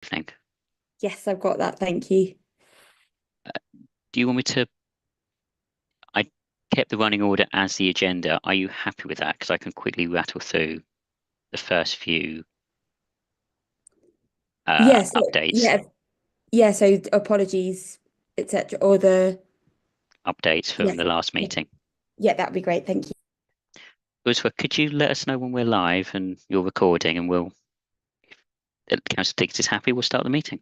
Evening. Yes, I've got that. Thank you. Do you want me to? I kept the running order as the agenda. Are you happy with that? Because I can quickly rattle through the first few Yes, updates yeah, yeah. So apologies, etc. Or the updates from yes, the last yeah, meeting. yeah, that'd be great. Thank you. Ursula, could you let us know when we're live and you're recording, and we'll, if Council Tickets is happy, we'll start the meeting.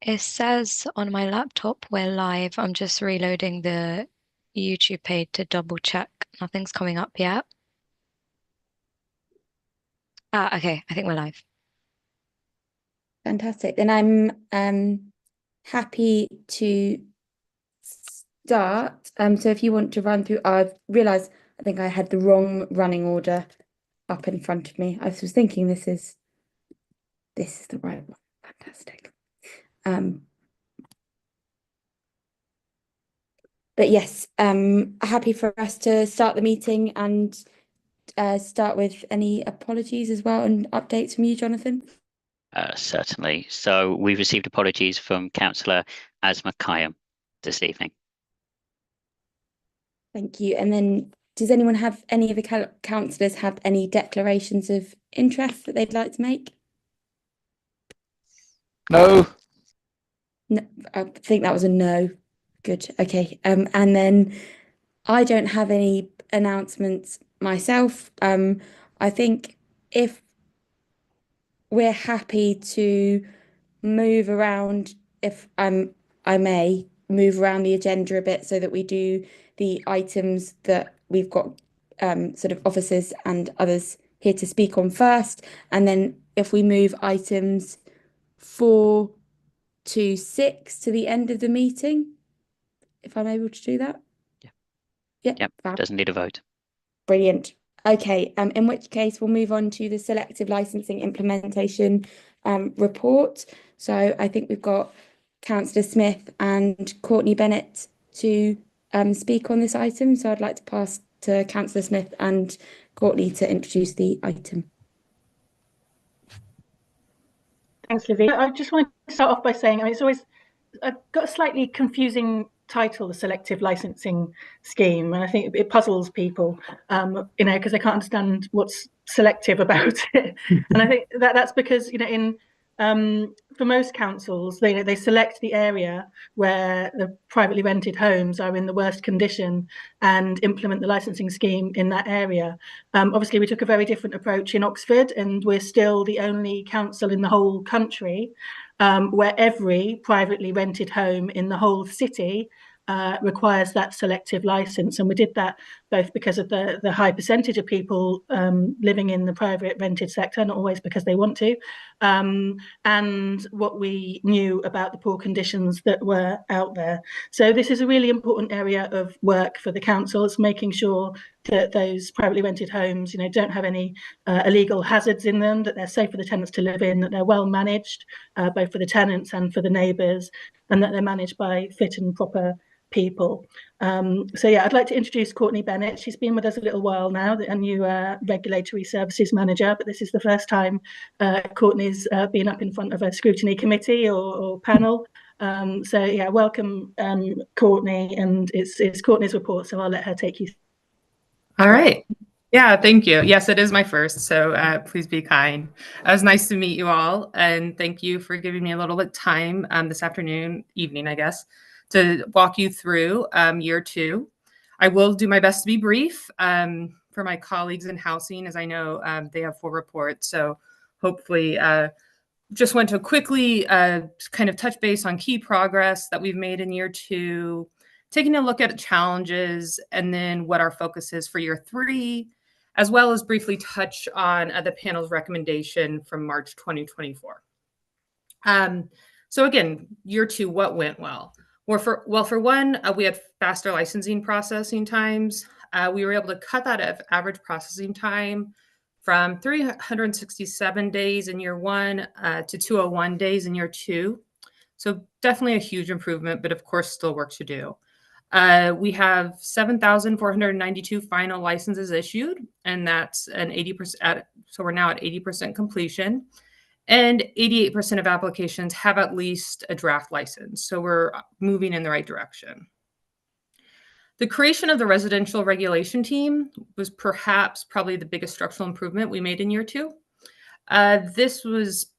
It says on my laptop we're live. I'm just reloading the YouTube page to double check. Nothing's coming up yet. Ah, okay. I think we're live. Fantastic. Then I'm happy to start. So if you want to run through, I've realised I think I had the wrong running order up in front of me. I was thinking this is the right one. Fantastic. Um, but yes, happy for us to start the meeting and start with any apologies as well and updates from you, Jonathan. Certainly. So we've received apologies from Councillor Asma Kayam this evening. Thank you. And then, does anyone have any of the councillors have any declarations of interest that they'd like to make? No. No, I think that was a no. Good. Okay. And then I don't have any announcements myself. I think if we're happy to move around, if I may move around the agenda a bit so that we do the items that we've got sort of officers and others here to speak on first, and then if we move items 4 to 6 to the end of the meeting, if I'm able to do that. Yeah. Yeah, Yep. fab. Doesn't need a vote. Brilliant. Okay, in which case we'll move on to the selective licensing implementation report. So I think we've got Councillor Smith and Courtney Bennett to speak on this item. So I'd like to pass to Councillor Smith and Courtney to introduce the item. Thanks, Livy. I just wanted to start off by saying, it's always got a slightly confusing title, the selective licensing scheme, and I think it puzzles people, because they can't understand what's selective about it. And I think that's because, for most councils, they select the area where the privately rented homes are in the worst condition and implement the licensing scheme in that area. Obviously, we took a very different approach in Oxford, and we're still the only council in the whole country where every privately rented home in the whole city requires that selective license. And we did that both because of the high percentage of people living in the private rented sector, not always because they want to, and what we knew about the poor conditions that were out there. So this is a really important area of work for the councils, making sure that those privately rented homes, don't have any illegal hazards in them, that they're safe for the tenants to live in, that they're well managed, both for the tenants and for the neighbours, and that they're managed by fit and proper people. I'd like to introduce Courtney Bennett. She's been with us a little while now, a new regulatory services manager, but this is the first time Courtney's been up in front of a scrutiny committee or panel. Welcome, Courtney, and it's Courtney's report, so I'll let her take you. All right. Yeah, thank you. Yes, it is my first, so please be kind. It was nice to meet you all, and thank you for giving me a little bit of time this evening, I guess, to walk you through year two. I will do my best to be brief for my colleagues in housing, as I know they have full reports. So hopefully, just want to quickly kind of touch base on key progress that we've made in year two, taking a look at challenges, and then what our focus is for year three, as well as briefly touch on the panel's recommendation from March 2024. So again, year two, what went well? For one, we had faster licensing processing times. We were able to cut that average processing time from 367 days in year one to 201 days in year two. So definitely a huge improvement, but of course, still work to do. We have 7,492 final licenses issued, and that's an 80%. So we're now at 80% completion, and 88% of applications have at least a draft license. So we're moving in the right direction. The creation of the residential regulation team was probably the biggest structural improvement we made in year 2.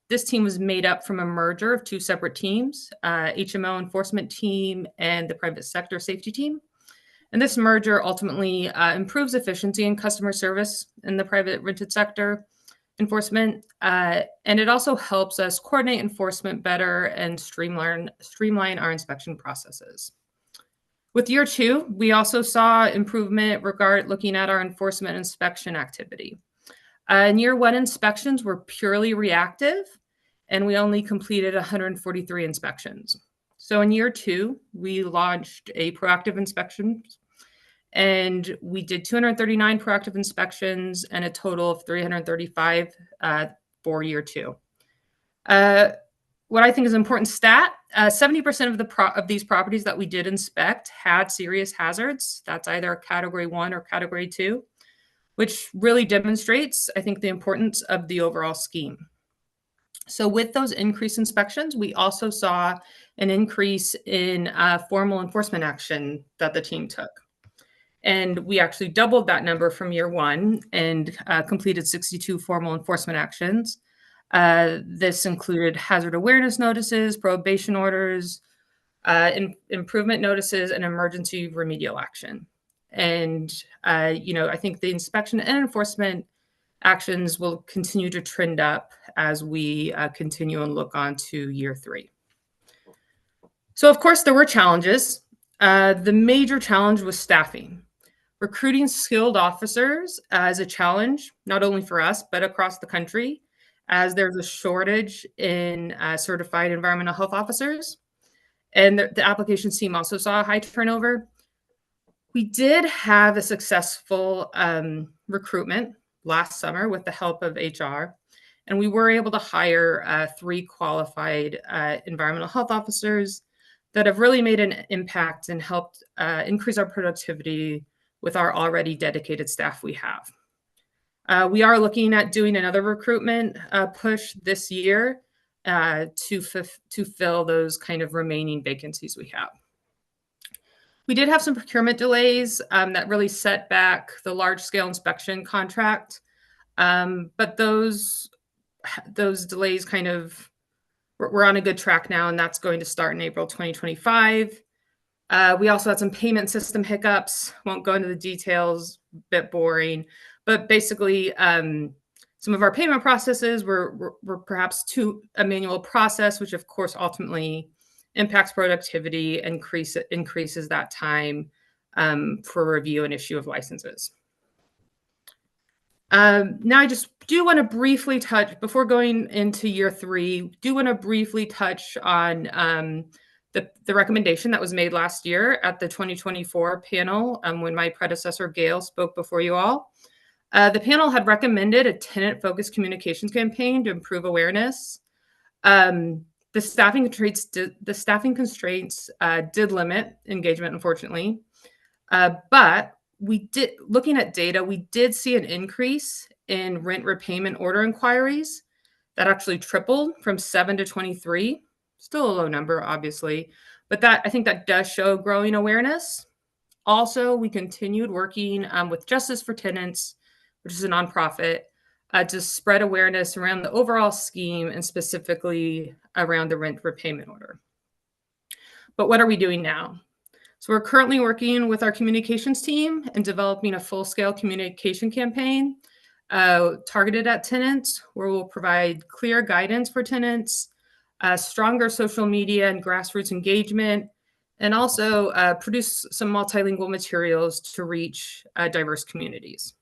This team was made up from a merger of 2 separate teams, HMO enforcement team and the private sector safety team. And this merger ultimately improves efficiency and customer service in the private rented sector enforcement. And it also helps us coordinate enforcement better and streamline our inspection processes. With year 2, we also saw improvement looking at our enforcement inspection activity. In year 1, inspections were purely reactive, and we only completed 143 inspections. So in year 2, we launched a proactive inspection, and we did 239 proactive inspections and a total of 335 for year 2. What I think is an important stat, 70% of these properties that we did inspect had serious hazards. That's either category 1 or category 2, which really demonstrates, I think, the importance of the overall scheme. So with those increased inspections, we also saw an increase in formal enforcement action that the team took. And we actually doubled that number from year 1 and completed 62 formal enforcement actions. This included hazard awareness notices, prohibition orders, improvement notices, and emergency remedial action. And, I think the inspection and enforcement actions will continue to trend up as we continue and look on to year 3. So, of course, there were challenges. The major challenge was staffing. Recruiting skilled officers is a challenge, not only for us, but across the country, as there's a shortage in certified environmental health officers. And the applications team also saw a high turnover. We did have a successful recruitment last summer with the help of HR, and we were able to hire 3 qualified environmental health officers that have really made an impact and helped increase our productivity with our already dedicated staff we have. We are looking at doing another recruitment push this year to fill those kind of remaining vacancies we have. We did have some procurement delays that really set back the large-scale inspection contract, but those delays kind of, we're on a good track now, and that's going to start in April 2025. We also had some payment system hiccups. Won't go into the details, a bit boring, but basically some of our payment processes were perhaps a manual process, which of course ultimately impacts productivity and increases that time for review and issue of licenses. Now I just do want to briefly touch, before going into year 3, touch on the recommendation that was made last year at the 2024 panel when my predecessor Gail spoke before you all. The panel had recommended a tenant-focused communications campaign to improve awareness. The staffing constraints did limit engagement, unfortunately, but looking at data, we did see an increase in rent repayment order inquiries that actually tripled from 7 to 23. Still a low number, obviously, but I think that does show growing awareness. Also, we continued working with Justice for Tenants, which is a nonprofit, to spread awareness around the overall scheme and specifically around the rent repayment order. But what are we doing now? So we're currently working with our communications team and developing a full-scale communication campaign targeted at tenants, where we'll provide clear guidance for tenants, stronger social media and grassroots engagement, and also produce some multilingual materials to reach diverse communities.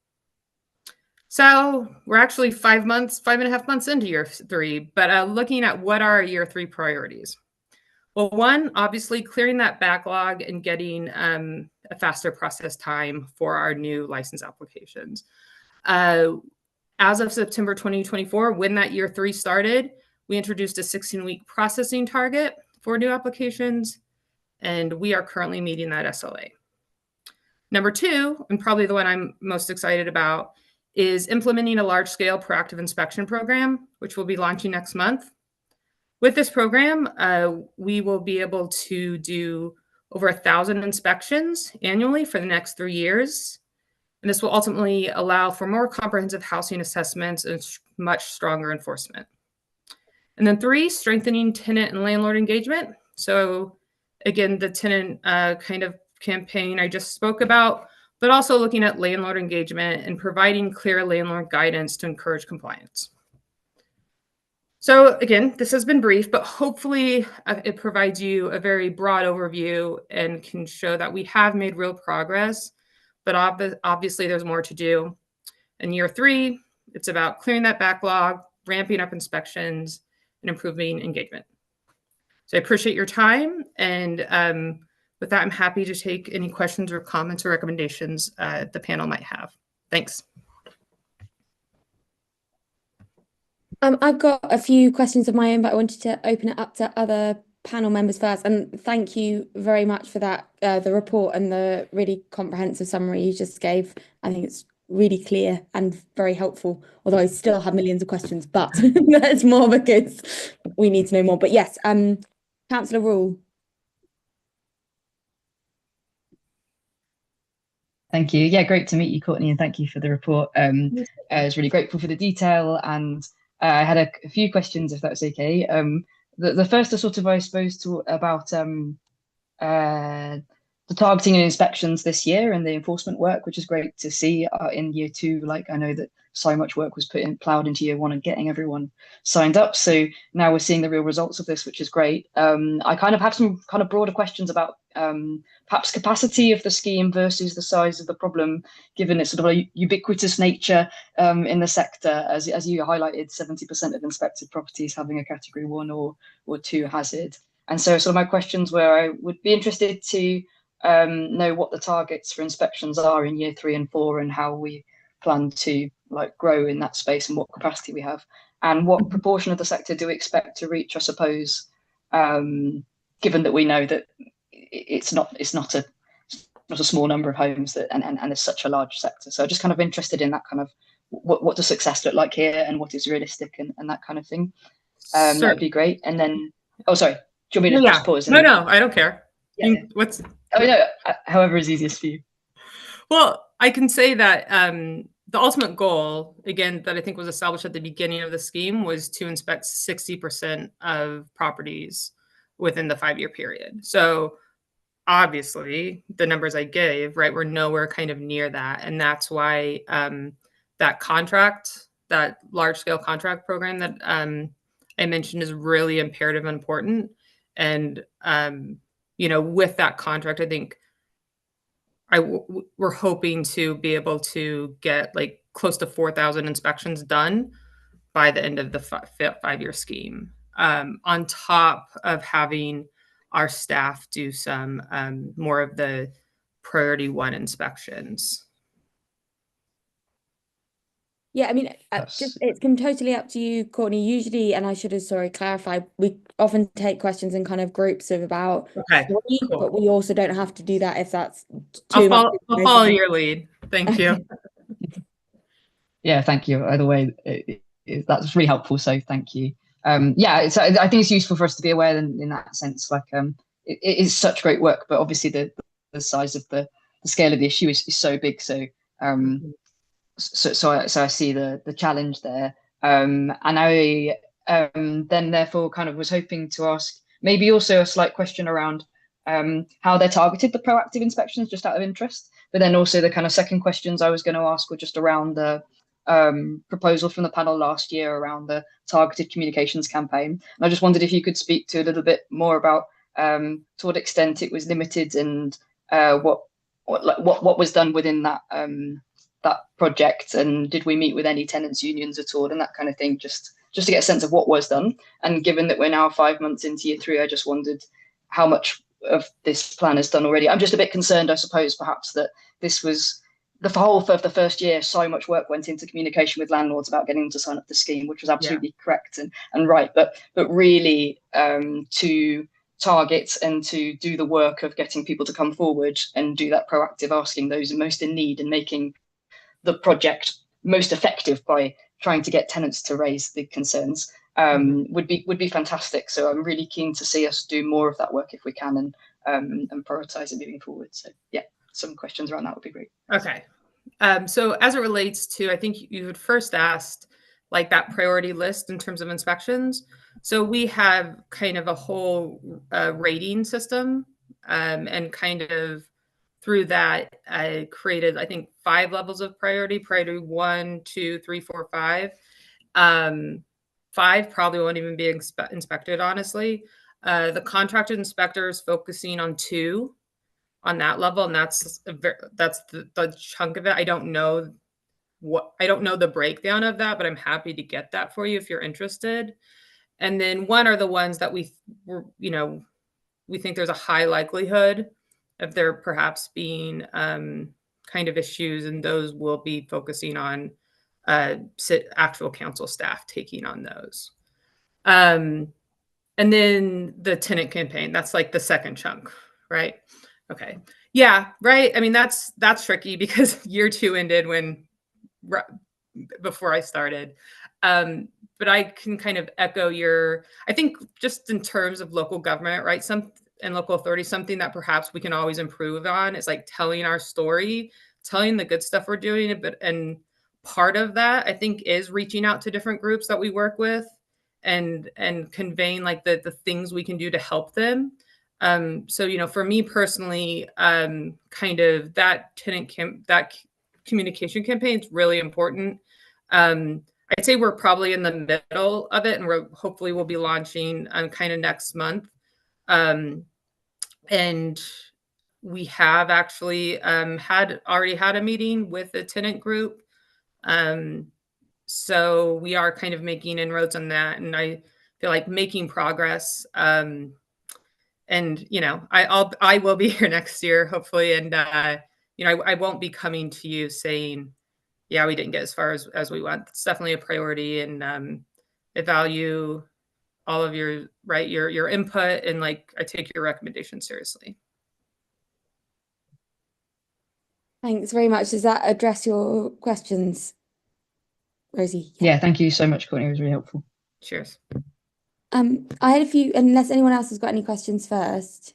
So we're actually 5.5 months into year 3, but looking at what are our year 3 priorities. Well, one, obviously clearing that backlog and getting a faster process time for our new license applications. As of September 2024, when that year 3 started, we introduced a 16-week processing target for new applications, and we are currently meeting that SLA. Number two, and probably the one I'm most excited about, is implementing a large-scale proactive inspection program, which we'll be launching next month. With this program, we will be able to do over 1,000 inspections annually for the next 3 years. And this will ultimately allow for more comprehensive housing assessments and much stronger enforcement. And then three, strengthening tenant and landlord engagement. So again, the tenant kind of campaign I just spoke about, but also looking at landlord engagement and providing clear landlord guidance to encourage compliance. So again, this has been brief, but hopefully it provides you a very broad overview and can show that we have made real progress, but obviously there's more to do. In year three, it's about clearing that backlog, ramping up inspections, and improving engagement. So I appreciate your time. And with that, I'm happy to take any questions or comments or recommendations the panel might have. Thanks. I've got a few questions of my own, but I wanted to open it up to other panel members first. And thank you very much for that, the report and the really comprehensive summary you just gave. I think it's really clear and very helpful, although I still have millions of questions, but that's more because we need to know more. But yes, Councillor Rule. Thank you. Yeah, great to meet you, Courtney, and thank you for the report. I was really grateful for the detail, and I had a few questions, if that's okay. The first are sort of, I suppose, about the targeting and inspections this year and the enforcement work, which is great to see in year two. Like, I know that so much work was plowed into year one and getting everyone signed up. So now we're seeing the real results of this, which is great. I kind of have some kind of broader questions about perhaps capacity of the scheme versus the size of the problem, given its sort of a ubiquitous nature in the sector. As you highlighted, 70% of inspected properties having a category 1 or 2 hazard. And so sort of my questions were, I would be interested to know what the targets for inspections are in year 3 and 4 and how we plan to grow in that space and what capacity we have, and what proportion of the sector do we expect to reach, I suppose, given that we know that it's not a small number of homes that and it's such a large sector. So just kind of interested in that kind of what does success look like here and what is realistic and that kind of thing. That would be great. And then, oh, sorry, do you want me to just pause? No, I don't care. Yeah. However is easiest for you. Well, I can say that the ultimate goal, again, that I think was established at the beginning of the scheme was to inspect 60% of properties within the 5-year period. So obviously the numbers I gave, right, we're nowhere kind of near that. And that's why that contract, that large scale contract program that I mentioned is really imperative and important. And, with that contract, I think we're hoping to be able to get close to 4,000 inspections done by the end of the 5-year scheme, on top of having our staff do some more of the priority 1 inspections. Yeah, I mean, it's totally up to you, Courtney. Usually, and I should have clarified, we often take questions in kind of groups of about 3, cool. But we also don't have to do that if that's too much. I'll follow your lead. Thank you. Yeah, thank you. Either way, that's really helpful. So thank you. I think it's useful for us to be aware in that sense. It is such great work, but obviously the size of the scale of the issue is so big. So So I see the challenge there, and I then therefore kind of was hoping to ask maybe also a slight question around how they're targeted, the proactive inspections, just out of interest. But then also the kind of second questions I was going to ask were just around the proposal from the panel last year around the targeted communications campaign. And I just wondered if you could speak to a little bit more about to what extent it was limited and what was done within that project, and did we meet with any tenants unions at all and that kind of thing, just to get a sense of what was done. And given that we're now 5 months into year 3, I just wondered how much of this plan is done already. I'm just a bit concerned, I suppose, perhaps that this was the whole of the first year, so much work went into communication with landlords about getting them to sign up the scheme, which was absolutely correct and right, but really to target and to do the work of getting people to come forward and do that proactive asking those most in need and making the project most effective by trying to get tenants to raise the concerns would be fantastic. So I'm really keen to see us do more of that work if we can and prioritize it moving forward. So yeah, some questions around that would be great. Okay. So as it relates to, I think you had first asked like that priority list in terms of inspections. So we have kind of a whole rating system, and kind of through that, I created, I think, 5 levels of priority: priority 1, 2, 3, 4, 5. 5 probably won't even be inspected, honestly. The contracted inspectors focusing on 2 on that level, and that's the chunk of it. I don't know the breakdown of that, but I'm happy to get that for you if you're interested. And then 1 are the ones that we think there's a high likelihood of there perhaps being kind of issues, and those will be focusing on actual council staff taking on those. And then the tenant campaign, that's like the second chunk, right? Okay. Yeah, right. I mean, that's tricky because year 2 ended before I started. But I can kind of echo I think just in terms of local government, right? And local authority, something that perhaps we can always improve on is like telling our story, telling the good stuff we're doing. And part of that, I think, is reaching out to different groups that we work with and conveying like the things we can do to help them. So, for me personally, kind of that that communication campaign is really important. I'd say we're probably in the middle of it, and hopefully we'll be launching kind of next month. And we have actually already had a meeting with the tenant group. So we are kind of making inroads on that, and I feel like making progress. And I will be here next year, hopefully, and I won't be coming to you saying, yeah, we didn't get as far as we want. It's definitely a priority, and I value all of your input, and like I take your recommendations seriously. Thanks very much. Does that address your questions, Rosie? Yeah, thank you so much, Courtney. It was really helpful. Cheers. I had a few, unless anyone else has got any questions first.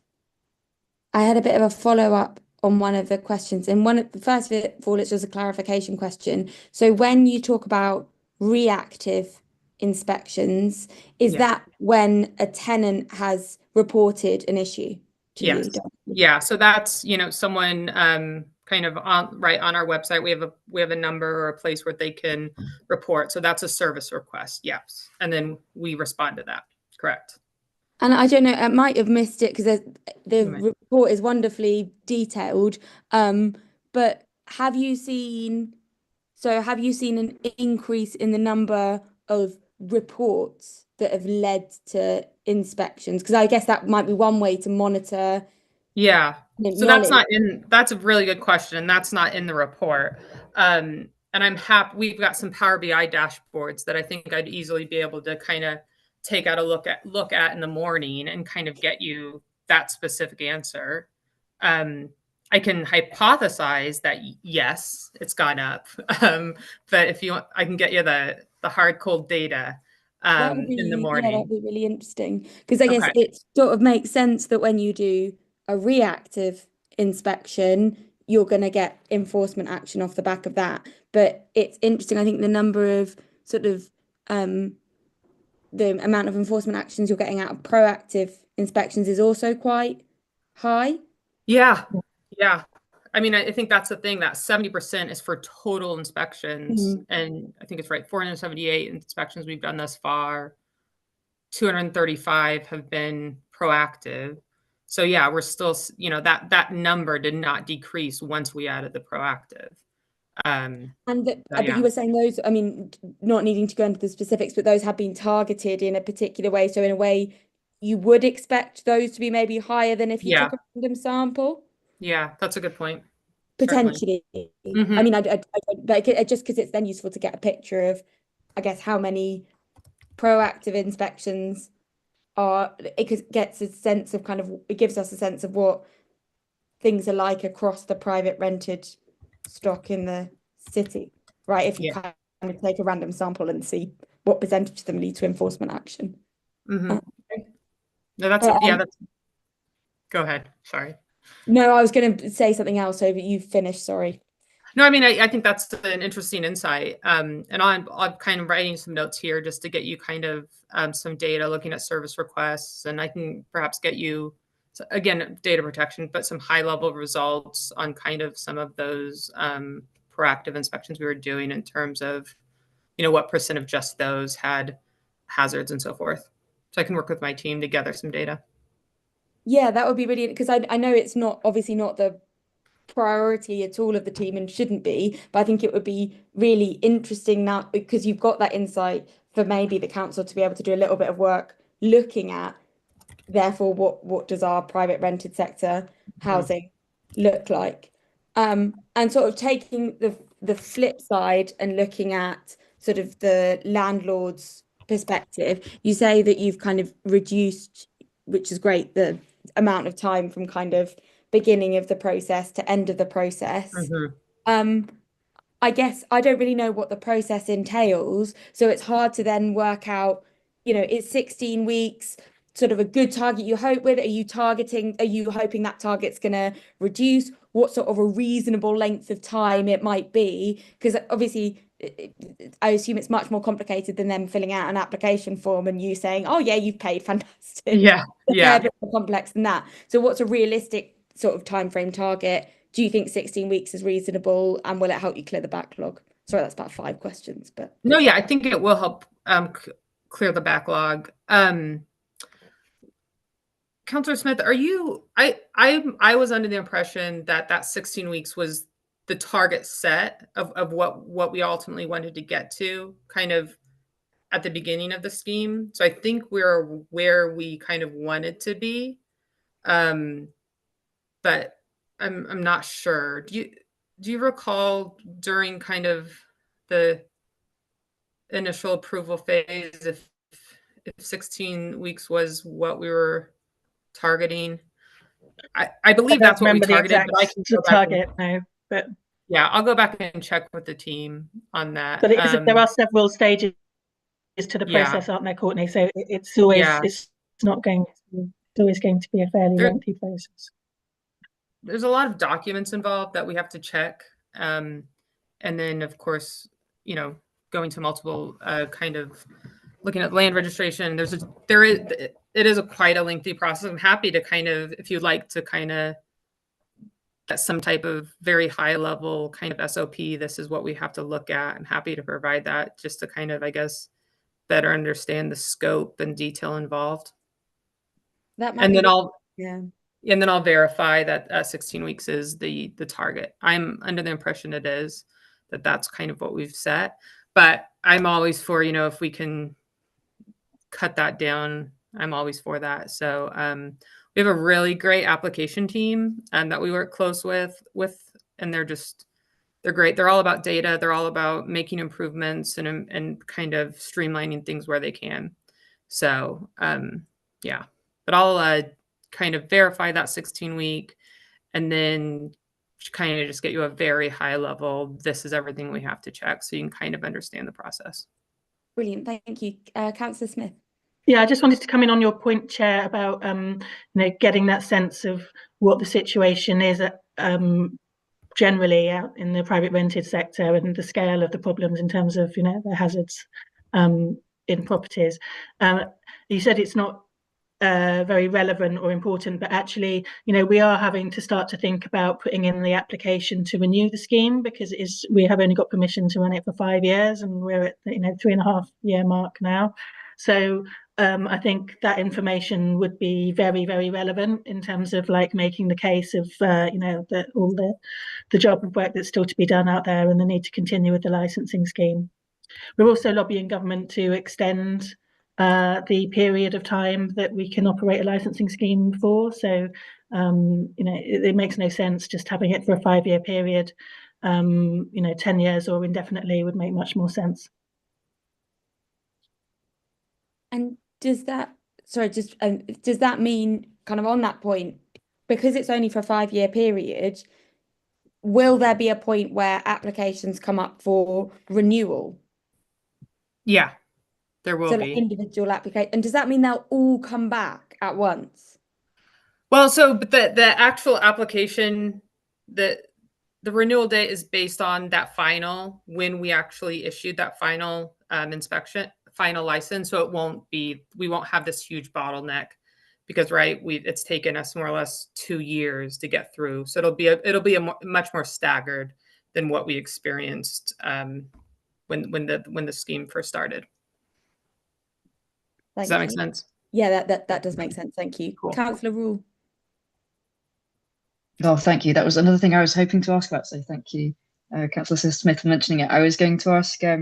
I had a bit of a follow-up on one of the questions. And first of all, it's just a clarification question. So when you talk about reactive inspections, is that when a tenant has reported an issue to you? Yeah. So that's, someone kind of on our website, we have a number or a place where they can report. So that's a service request. Yes. And then we respond to that. Correct. And I don't know, I might have missed it because the report is wonderfully detailed. But have you seen an increase in the number of reports that have led to inspections? Because I guess that might be one way to monitor. Yeah. So that's a really good question. And that's not in the report. And I'm happy we've got some Power BI dashboards that I think I'd easily be able to kind of take out a look at in the morning and kind of get you that specific answer. I can hypothesize that yes, it's gone up. But if you want, I can get you the hard cold data in the morning. Yeah, that'd be really interesting. Because I guess it sort of makes sense that when you do a reactive inspection, you're going to get enforcement action off the back of that. But it's interesting. I think the number of sort of the amount of enforcement actions you're getting out of proactive inspections is also quite high. Yeah. I mean, I think that's the thing, that 70% is for total inspections. And I think it's right, 478 inspections we've done thus far. 235 have been proactive. So yeah, we're still, that number did not decrease once we added the proactive. But you were saying those, I mean, not needing to go into the specifics, but those have been targeted in a particular way. So in a way, you would expect those to be maybe higher than if you took a random sample. Yeah, that's a good point. Potentially. I mean, but just because it's then useful to get a picture of, I guess, how many proactive inspections it gets a sense of it gives us a sense of what things are like across the private rented stock in the city, right? If you kind of take a random sample and see what percentage of them lead to enforcement action. No, that's go ahead. Sorry. No, I was going to say something else over you finished. Sorry. No, I mean, I think that's an interesting insight. And I'm kind of writing some notes here just to get you kind of some data, looking at service requests, and I can perhaps get you, again, data protection, but some high level results on kind of some of those proactive inspections we were doing in terms of, what % of just those had hazards and so forth. So I can work with my team to gather some data. Yeah, that would be really, because I know it's obviously not the priority at all of the team and shouldn't be, but I think it would be really interesting now because you've got that insight for maybe the council to be able to do a little bit of work looking at, therefore, what does our private rented sector housing look like? And sort of taking the flip side and looking at sort of the landlord's perspective, you say that you've kind of reduced, which is great, the amount of time from kind of beginning of the process to end of the process. I guess I don't really know what the process entails, so it's hard to then work out, it's 16 weeks, sort of a good target you hope with. Are you hoping that target's going to reduce? What sort of a reasonable length of time it might be? Because obviously, I assume it's much more complicated than them filling out an application form and you saying, oh yeah, you've paid, fantastic. Yeah. A bit more complex than that. So what's a realistic sort of timeframe target? Do you think 16 weeks is reasonable, and will it help you clear the backlog? Sorry, that's about 5 questions, but no, yeah, I think it will help clear the backlog. Councillor Smith, are you? I was under the impression that 16 weeks was the target set of what we ultimately wanted to get to, kind of at the beginning of the scheme. So I think we're where we kind of wanted to be, but I'm not sure. Do you recall during kind of the initial approval phase if 16 weeks was what we were targeting? I believe that's what we targeted, but I can go target now. But yeah, I'll go back and check with the team on that. But there are several stages to the process, aren't there, Courtney? So it's always it's always going to be a fairly lengthy process. There's a lot of documents involved that we have to check, and then of course, going to multiple kind of looking at land registration. It is quite a lengthy process. I'm happy to kind of, if you'd like to kind of get some type of very high level kind of SOP, this is what we have to look at. I'm happy to provide that just to kind of, I guess, better understand the scope and detail involved. And then I'll verify that 16 weeks is the target. I'm under the impression it is, that's kind of what we've set. But I'm always for, if we can cut that down, I'm always for that. So we have a really great application team that we work close with, and they're great. They're all about data. They're all about making improvements and kind of streamlining things where they can. So yeah, but I'll kind of verify that 16-week and then kind of just get you a very high level, this is everything we have to check, so you can kind of understand the process. Brilliant, thank you. Councillor Smith. Yeah, I just wanted to come in on your point, Chair, about getting that sense of what the situation is generally out in the private rented sector and the scale of the problems in terms of the hazards in properties. You said it's not very relevant or important, but actually, we are having to start to think about putting in the application to renew the scheme, because we have only got permission to run it for 5 years, and we're at the 3.5-year mark now. So I think that information would be very, very relevant in terms of making the case of all the job of work that's still to be done out there and the need to continue with the licensing scheme. We're also lobbying government to extend the period of time that we can operate a licensing scheme for. So, it makes no sense just having it for a 5-year period. 10 years or indefinitely would make much more sense. And does that sorry, just does that mean kind of on that point, because it's only for a 5-year period, will there be a point where applications come up for renewal? Yeah, there will So like be. individual application, and does that mean they'll all come back at once? Well, so but the actual application, the renewal date is based on that final, when we actually issued that final inspection, final license. So we won't have this huge bottleneck because it's taken us more or less 2 years to get through. So it'll be much more staggered than what we experienced when the scheme first started. Does that make sense? Yeah, that does make sense. Thank you. Cool. Councillor Rule. Oh, thank you. That was another thing I was hoping to ask about. So thank you, Councillor Smith, for mentioning it. I was going to ask, I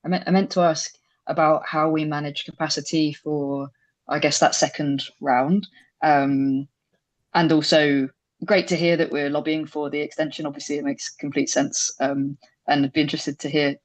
meant to ask about how we manage capacity for, I guess, that second round. And also, great to hear that we're lobbying for the extension. Obviously, it makes complete sense. And I'd be interested to hear,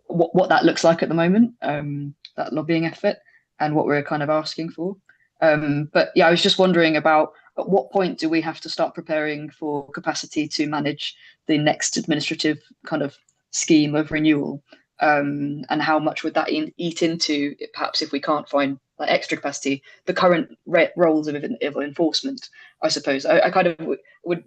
what that looks like at the moment, that lobbying effort, and what we're kind of asking for. But yeah, I was just wondering about at what point do we have to start preparing for capacity to manage the next administrative kind of scheme of renewal, and how much would that eat into it, perhaps if we can't find like extra capacity, the current roles of enforcement. I suppose I kind of would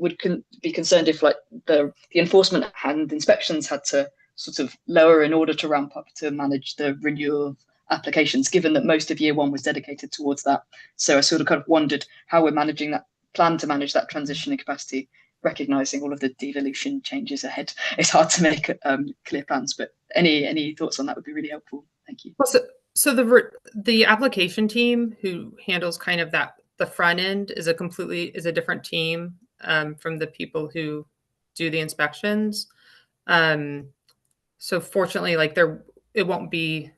be concerned if like the enforcement and inspections had to sort of lower in order to ramp up to manage the renewal of applications, given that most of year one was dedicated towards that. So I sort of kind of wondered how we're managing that, plan to manage that transition in capacity, recognizing all of the devolution changes ahead. It's hard to make clear plans, but any thoughts on that would be really helpful. Thank you. So the application team who handles kind of the front end is a different team from the people who do the inspections. So fortunately, like it won't be,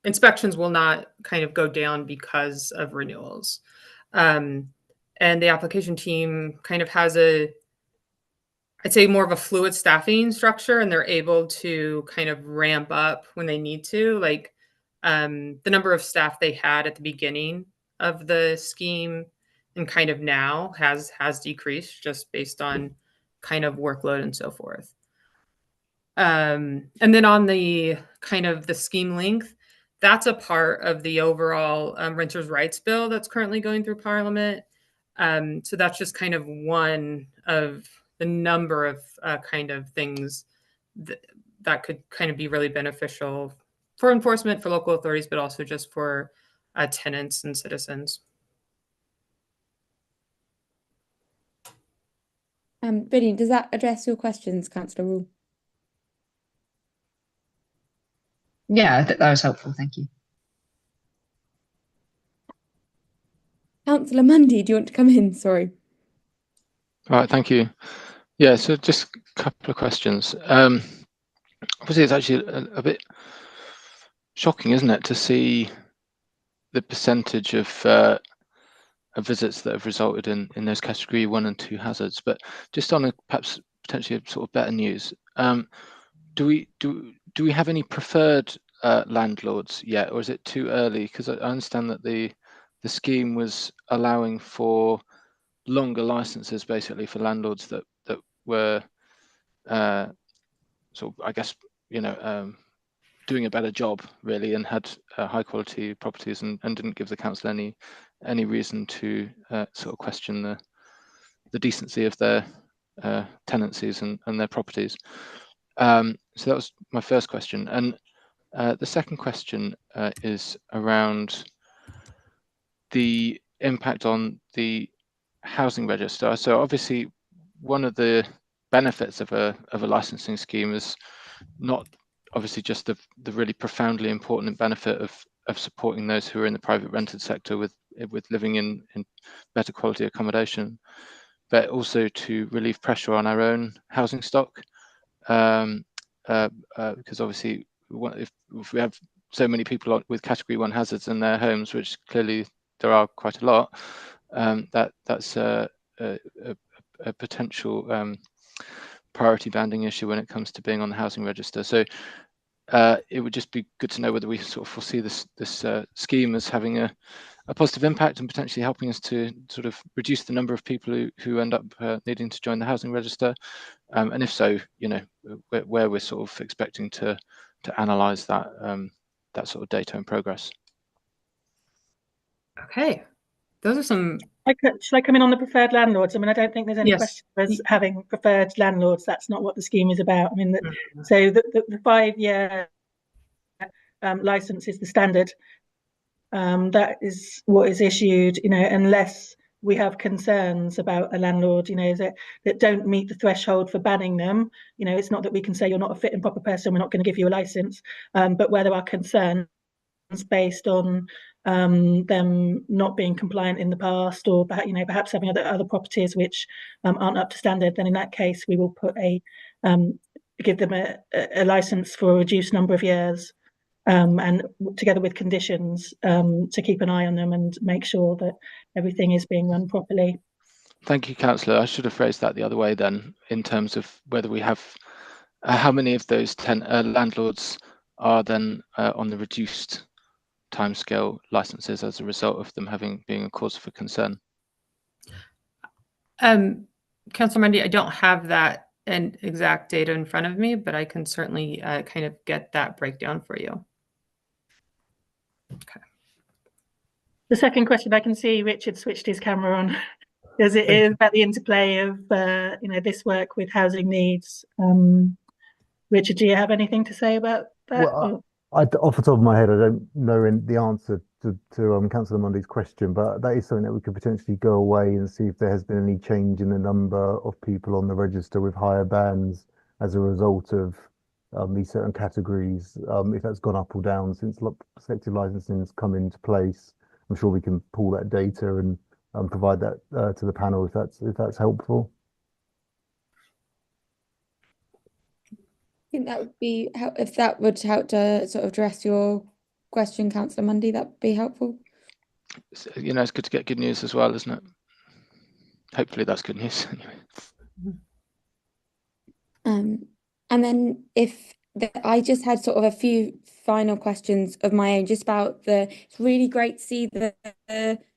inspections will not kind of go down because of renewals. And the application team kind of has I'd say more of a fluid staffing structure, and they're able to kind of ramp up when they need to. Like the number of staff they had at the beginning of the scheme and kind of now has decreased just based on kind of workload and so forth. And then on the kind of the scheme length, that's a part of the overall renters' rights bill that's currently going through Parliament. So that's just kind of one of the number of kind of things that could kind of be really beneficial for enforcement, for local authorities, but also just for tenants and citizens. Brilliant. Does that address your questions, Councillor Rule? Yeah, that was helpful. Thank you. Councillor Mundy, do you want to come in? Sorry. All right, thank you. Yeah, so just a couple of questions. Obviously, it's actually a bit shocking, isn't it, to see the percentage of visits that have resulted in those category 1 and 2 hazards. But just on perhaps potentially a sort of better news, do we have any preferred landlords yet, or is it too early? Because I understand that the scheme was allowing for longer licenses, basically for landlords that were sort of, I guess, doing a better job really, and had high quality properties, and didn't give the council any reason to sort of question the decency of their tenancies and their properties. So that was my first question, and the second question is around the impact on the housing register. So obviously, one of the benefits of a licensing scheme is not obviously just the really profoundly important benefit of supporting those who are in the private rented sector with living in better quality accommodation, but also to relieve pressure on our own housing stock, because obviously if we have so many people with category 1 hazards in their homes, which clearly there are quite a lot, that's a potential priority banding issue when it comes to being on the housing register. So it would just be good to know whether we sort of foresee this scheme as having a positive impact and potentially helping us to sort of reduce the number of people who end up needing to join the housing register, and if so, you know, where we're sort of expecting to analyse that that sort of data and progress. Okay, those are some. Shall I come in on the preferred landlords? I mean, I don't think there's any Yes. question of us having preferred landlords. That's not what the scheme is about. I mean, Mhm. so the 5-year license is the standard. That is what is issued, you know, unless we have concerns about a landlord, you know, that don't meet the threshold for banning them. You know, it's not that we can say you're not a fit and proper person, we're not going to give you a license, but where there are concerns based on them not being compliant in the past, or you know, perhaps having other properties which aren't up to standard, then in that case we will put give them a license for a reduced number of years, and together with conditions to keep an eye on them and make sure that everything is being run properly. Thank you, Councillor. I should have phrased that the other way then, in terms of whether we have how many of those 10 landlords are then on the reduced timescale licenses as a result of them being a cause for concern. Councillor Mundy, I don't have that and exact data in front of me, but I can certainly kind of get that breakdown for you. Okay. The second question, I can see Richard switched his camera on, because it is about the interplay of you know, this work with housing needs. Richard, do you have anything to say about that? Well, off the top of my head, I don't know the answer to Councillor Mundy's question, but that is something that we could potentially go away and see if there has been any change in the number of people on the register with higher bands as a result of these certain categories, if that's gone up or down since selective licensing has come into place. I'm sure we can pull that data and provide that to the panel if that's helpful. I think that would be if that would help to sort of address your question, Councillor Mundy, that would be helpful. So, you know, it's good to get good news as well, isn't it? Hopefully that's good news anyway. And then I just had sort of a few final questions of my own, just about it's really great to see the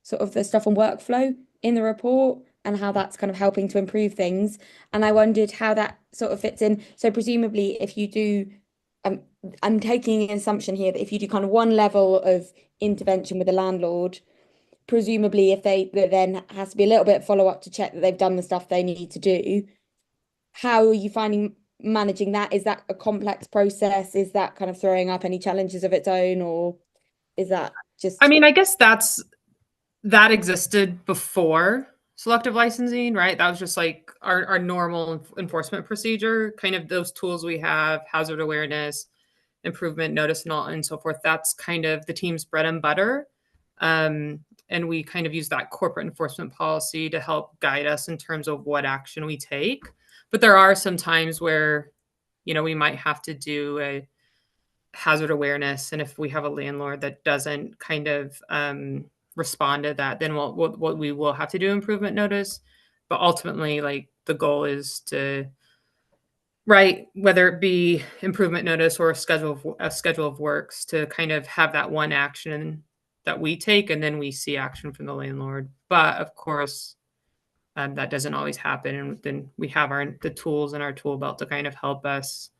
sort of the stuff on workflow in the report and how that's kind of helping to improve things. And I wondered how that sort of fits in. So presumably if you do, I'm taking an assumption here that if you do kind of one level of intervention with a landlord, presumably if there then has to be a little bit of follow-up to check that they've done the stuff they need to do. How are you finding managing that? Is that a complex process? Is that kind of throwing up any challenges of its own, or is that just? I mean, I guess that existed before selective licensing, right? That was just like our normal enforcement procedure, kind of those tools we have, hazard awareness, improvement notice, and so forth. That's kind of the team's bread and butter. And we kind of use that corporate enforcement policy to help guide us in terms of what action we take. But there are some times where, you know, we might have to do a hazard awareness. And if we have a landlord that doesn't kind of respond to that, then what we will have to do improvement notice. But ultimately, like, the goal is to, right, whether it be improvement notice or a schedule of works, to kind of have that one action that we take, and then we see action from the landlord. But of course, that doesn't always happen, and then we have the tools in our tool belt to kind of help us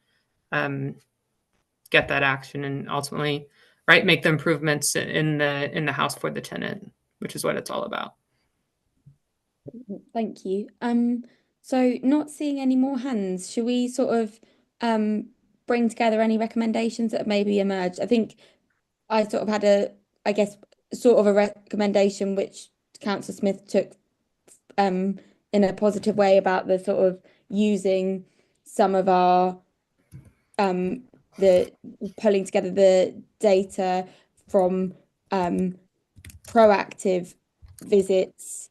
get that action and ultimately, right, make the improvements in the house for the tenant, which is what it's all about. Thank you. So not seeing any more hands, should we sort of bring together any recommendations that have maybe emerged? I think I sort of had I guess, sort of a recommendation which Councillor Smith took in a positive way, about the sort of using some of our the pulling together the data from proactive visits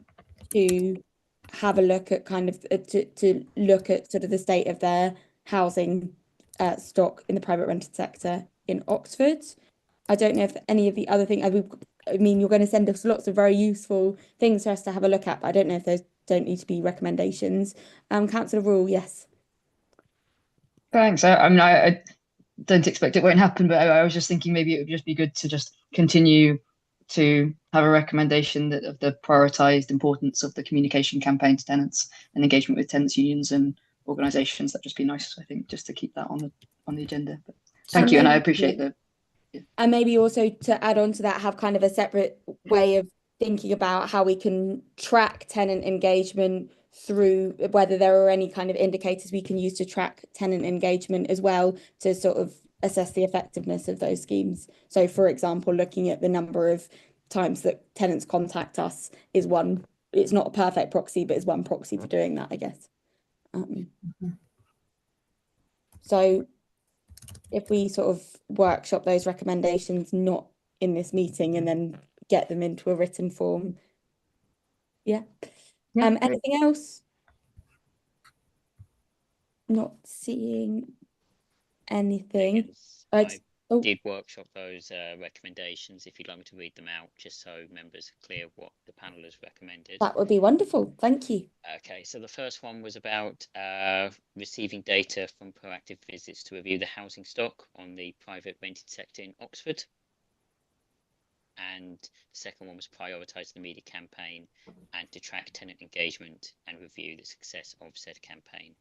to have a look at kind of to look at sort of the state of their housing stock in the private rented sector in Oxford. I don't know if any of the other things, I mean, you're going to send us lots of very useful things for us to have a look at, but I don't know if those don't need to be recommendations. Councillor Rule, yes. Thanks. I mean, don't expect it won't happen, but I was just thinking maybe it would just be good to just continue to have a recommendation that of the prioritised importance of the communication campaign to tenants and engagement with tenants unions and organisations. That'd just be nice, I think, just to keep that on the agenda. But thank you, and I appreciate the. Yeah. And maybe also to add on to that, have kind of a separate way of thinking about how we can track tenant engagement through whether there are any kind of indicators we can use to track tenant engagement as well to sort of assess the effectiveness of those schemes. So, for example, looking at the number of times that tenants contact us is one, it's not a perfect proxy, but is one proxy for doing that, I guess. So if we sort of workshop those recommendations, not in this meeting, and then get them into a written form. Yeah. Anything else? Not seeing anything. I did workshop those recommendations if you'd like me to read them out, just so members are clear what the panel has recommended. That would be wonderful. Thank you. Okay, so the first one was about receiving data from proactive visits to review the housing stock on the private rented sector in Oxford. And the second one was prioritise the media campaign and to track tenant engagement and review the success of said campaign.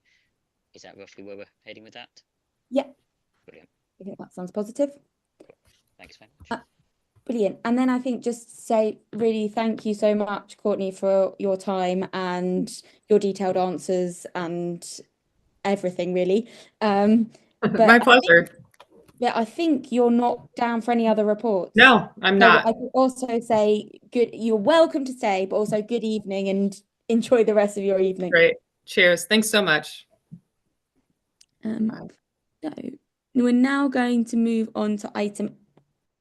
Is that roughly where we're heading with that? Yeah. Brilliant. I think that sounds positive. Thanks very much. Brilliant. And then I think just say really thank you so much, Courtney, for your time and your detailed answers and everything, really. My pleasure. I think you're not down for any other reports. No, I'm not. I could also say you're welcome to stay, but also good evening and enjoy the rest of your evening. Great. Cheers. Thanks so much. So we're now going to move on to item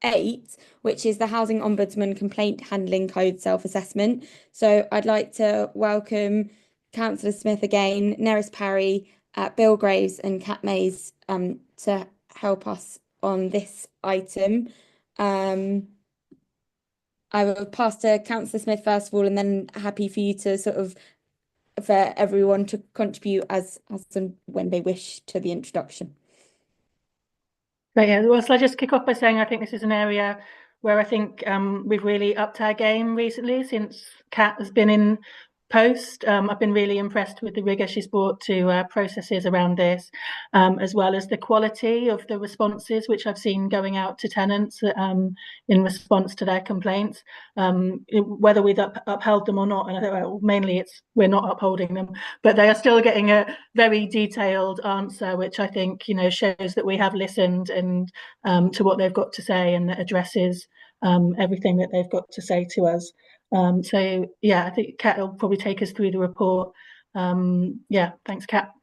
8, which is the Housing Ombudsman Complaint Handling Code self-assessment. So I'd like to welcome Councillor Smith again, Neris Parry, Bill Graves and Kat Mays to help us on this item. I will pass to Councillor Smith first of all, and then happy for you to sort of, for everyone to contribute as and when they wish to the introduction. But yeah, well, so I just kick off by saying I think this is an area where I think we've really upped our game recently since Kat has been in post. I've been really impressed with the rigor she's brought to processes around this, as well as the quality of the responses which I've seen going out to tenants in response to their complaints. Whether we've upheld them or not, and mainly we're not upholding them, but they are still getting a very detailed answer, which I think shows that we have listened and to what they've got to say, and that addresses everything that they've got to say to us. So yeah, I think Kat will probably take us through the report. Yeah, thanks, Kat.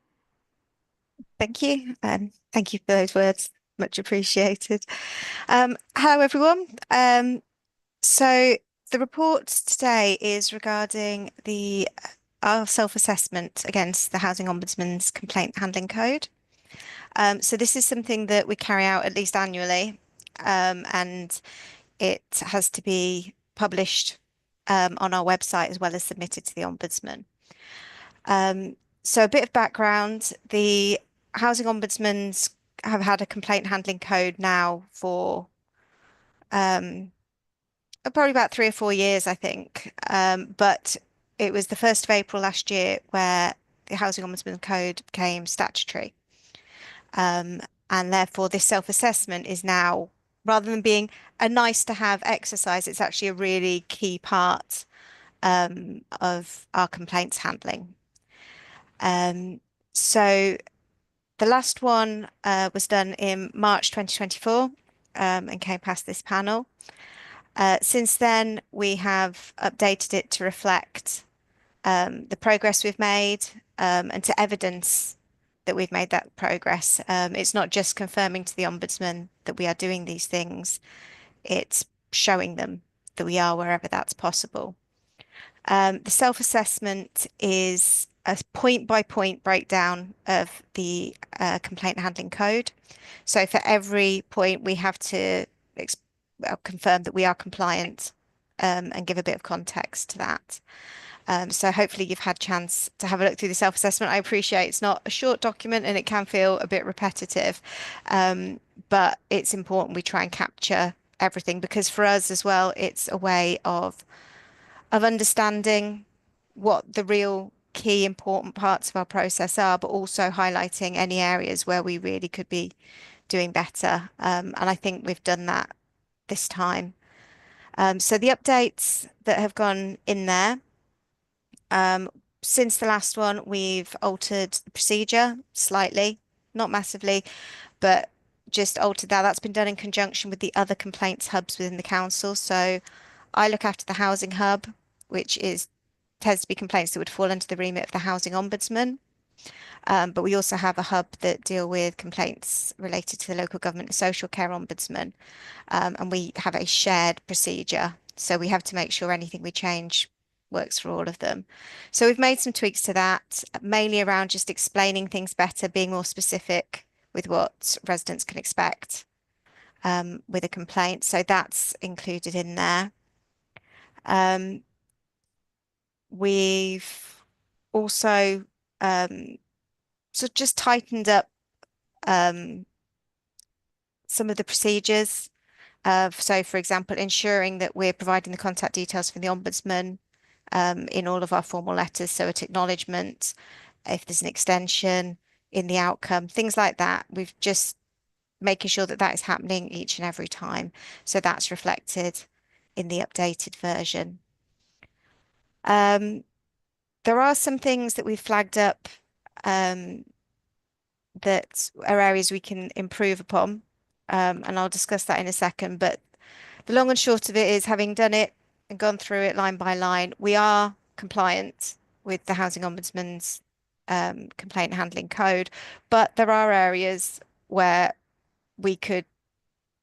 Thank you, and thank you for those words, much appreciated. Hello everyone. So the report today is regarding our self-assessment against the Housing Ombudsman's Complaint Handling Code. So this is something that we carry out at least annually, and it has to be published on our website as well as submitted to the Ombudsman. So a bit of background, the Housing Ombudsmans have had a complaint handling code now for probably about 3 or 4 years, I think. But it was the 1st of April last year where the Housing Ombudsman Code became statutory. And therefore this self-assessment is now, rather than being a nice to have exercise, it's actually a really key part of our complaints handling. So the last one was done in March 2024 and came past this panel. Since then, we have updated it to reflect the progress we've made and to evidence that we've made that progress. It's not just confirming to the Ombudsman that we are doing these things, it's showing them that we are wherever that's possible. The self-assessment is a point-by-point breakdown of the complaint handling code. So for every point, we have to confirm that we are compliant and give a bit of context to that. So hopefully you've had a chance to have a look through the self-assessment. I appreciate it's not a short document and it can feel a bit repetitive, but it's important we try and capture everything, because for us as well, it's a way of understanding what the real key important parts of our process are, but also highlighting any areas where we really could be doing better. And I think we've done that this time. So the updates that have gone in there, since the last one, we've altered the procedure slightly, not massively, but just altered that. That's been done in conjunction with the other complaints hubs within the council. So I look after the housing hub, which tends to be complaints that would fall under the remit of the housing ombudsman. But we also have a hub that deal with complaints related to the local government and social care ombudsman. And we have a shared procedure. So we have to make sure anything we change works for all of them. So we've made some tweaks to that, mainly around just explaining things better, being more specific with what residents can expect with a complaint. So that's included in there. We've also so just tightened up some of the procedures. So, for example, ensuring that we're providing the contact details for the ombudsman in all of our formal letters. So, at acknowledgement, if there's an extension in the outcome, things like that. We've just making sure that that is happening each and every time. So that's reflected in the updated version. There are some things that we've flagged up that are areas we can improve upon, and I'll discuss that in a second. But the long and short of it is, having done it and gone through it line by line, we are compliant with the Housing Ombudsman's complaint handling code, but there are areas where we could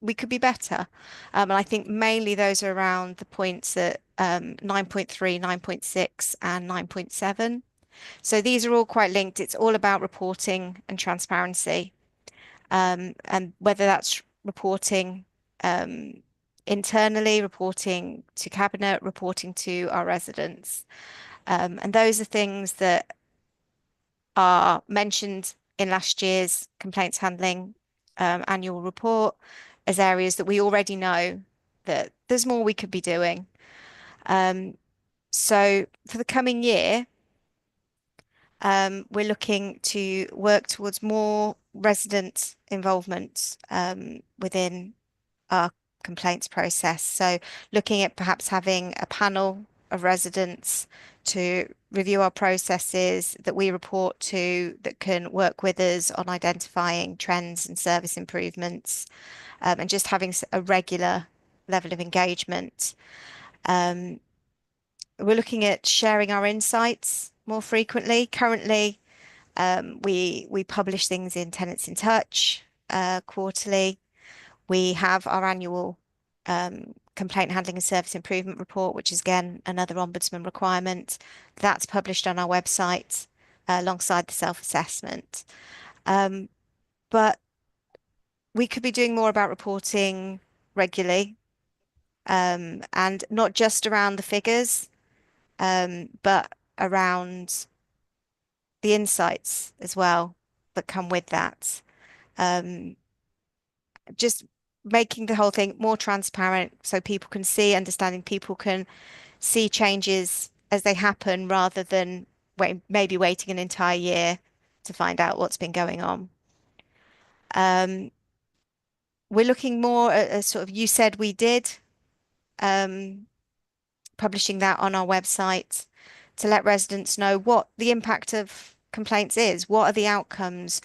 be better. And I think mainly those are around the points at 9.3, 9.6, and 9.7. So these are all quite linked. It's all about reporting and transparency, and whether that's reporting internally, reporting to cabinet, reporting to our residents. And those are things that are mentioned in last year's complaints handling annual report as areas that we already know that there's more we could be doing. So for the coming year, we're looking to work towards more resident involvement within our complaints process. So looking at perhaps having a panel of residents to review our processes that we report to, that can work with us on identifying trends and service improvements, and just having a regular level of engagement. We're looking at sharing our insights more frequently. Currently, we publish things in Tenants in Touch quarterly. We have our annual complaint handling and service improvement report, which is again another ombudsman requirement. That's published on our website alongside the self-assessment. But we could be doing more about reporting regularly, and not just around the figures, but around the insights as well that come with that. Just making the whole thing more transparent so people can see, understanding, people can see changes as they happen rather than maybe waiting an entire year to find out what's been going on. We're looking more at a sort of "you said we did," publishing that on our website to let residents know what the impact of complaints is, what are the outcomes,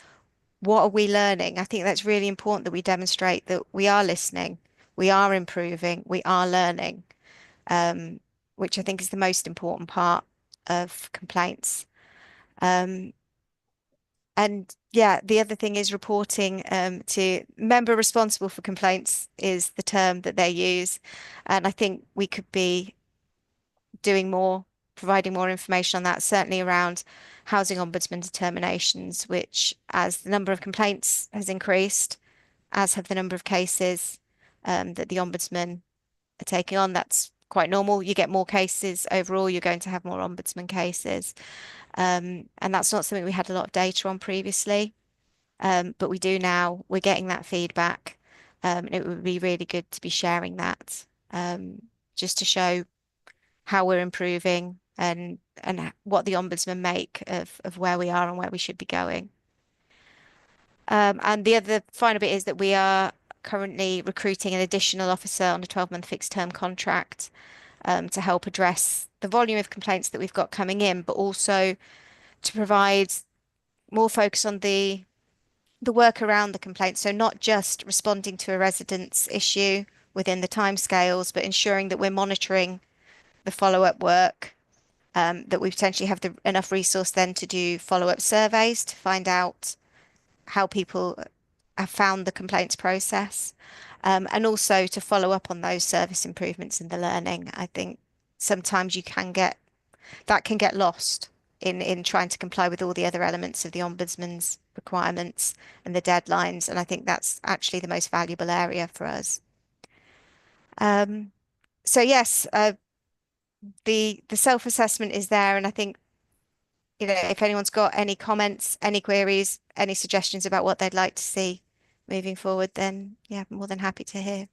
what are we learning. I think that's really important that we demonstrate that we are listening, we are improving, we are learning, which I think is the most important part of complaints. And yeah, the other thing is reporting to member responsible for complaints is the term that they use. And I think we could be doing more, providing more information on that, certainly around housing ombudsman determinations, which, as the number of complaints has increased, as have the number of cases that the ombudsman are taking on, that's quite normal. You get more cases overall, you're going to have more ombudsman cases. And that's not something we had a lot of data on previously. But we do now. We're getting that feedback. And it would be really good to be sharing that, just to show how we're improving and what the ombudsman make of where we are and where we should be going. And the other final bit is that we are currently recruiting an additional officer on a 12-month fixed term contract, to help address the volume of complaints that we've got coming in, but also to provide more focus on the work around the complaints. So not just responding to a resident's issue within the timescales, but ensuring that we're monitoring the follow-up work, that we potentially have enough resource then to do follow-up surveys to find out how people have found the complaints process, and also to follow up on those service improvements in the learning. I think sometimes that can get lost in trying to comply with all the other elements of the ombudsman's requirements and the deadlines. And I think that's actually the most valuable area for us. So yes, the self-assessment is there, and I think, you know, if anyone's got any comments, any queries, any suggestions about what they'd like to see moving forward, then yeah, more than happy to hear.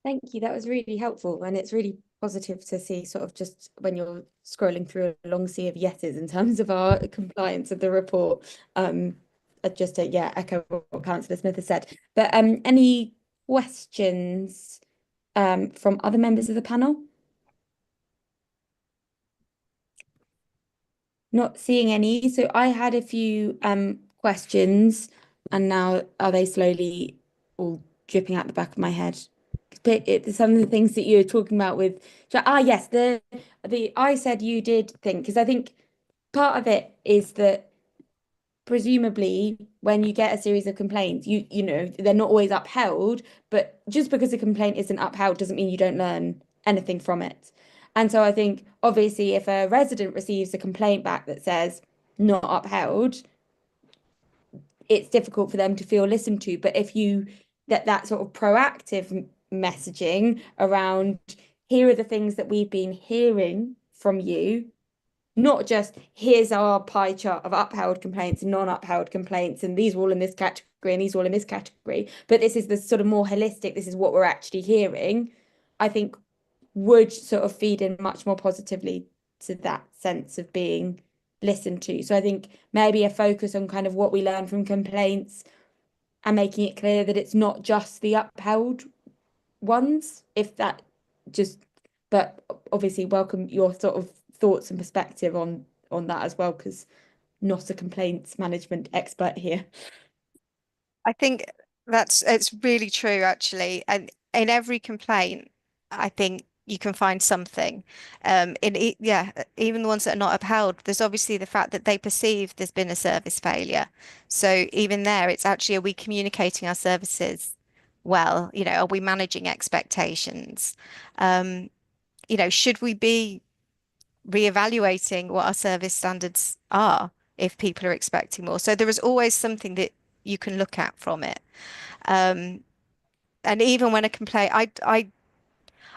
Thank you. That was really helpful, and it's really positive to see sort of just when you're scrolling through a long sea of yeses in terms of our compliance of the report. Just to echo what Councillor Smith has said. But any questions from other members of the panel? Not seeing any. So I had a few questions, and now are they slowly all dripping out the back of my head? Some of the things that you were talking about with yes, the I said you did think, because I think part of it is that presumably when you get a series of complaints, you know they're not always upheld, but just because a complaint isn't upheld doesn't mean you don't learn anything from it. And so I think obviously if a resident receives a complaint back that says not upheld, it's difficult for them to feel listened to. But if you that sort of proactive messaging around, here are the things that we've been hearing from you, not just here's our pie chart of upheld complaints and non-upheld complaints, and these are all in this category and these are all in this category, but this is the sort of more holistic, this is what we're actually hearing, I think would sort of feed in much more positively to that sense of being listened to. So I think maybe a focus on kind of what we learn from complaints and making it clear that it's not just the upheld ones, if that just, but obviously welcome your sort of thoughts and perspective on that as well, because not a complaints management expert here. I think it's really true, actually. And in every complaint, I think you can find something. Even the ones that are not upheld, there's obviously the fact that they perceive there's been a service failure. So even there, it's actually, are we communicating our services well? You know, are we managing expectations? You know, should we be reevaluating what our service standards are if people are expecting more? So there is always something that you can look at from it. And even when a complaint,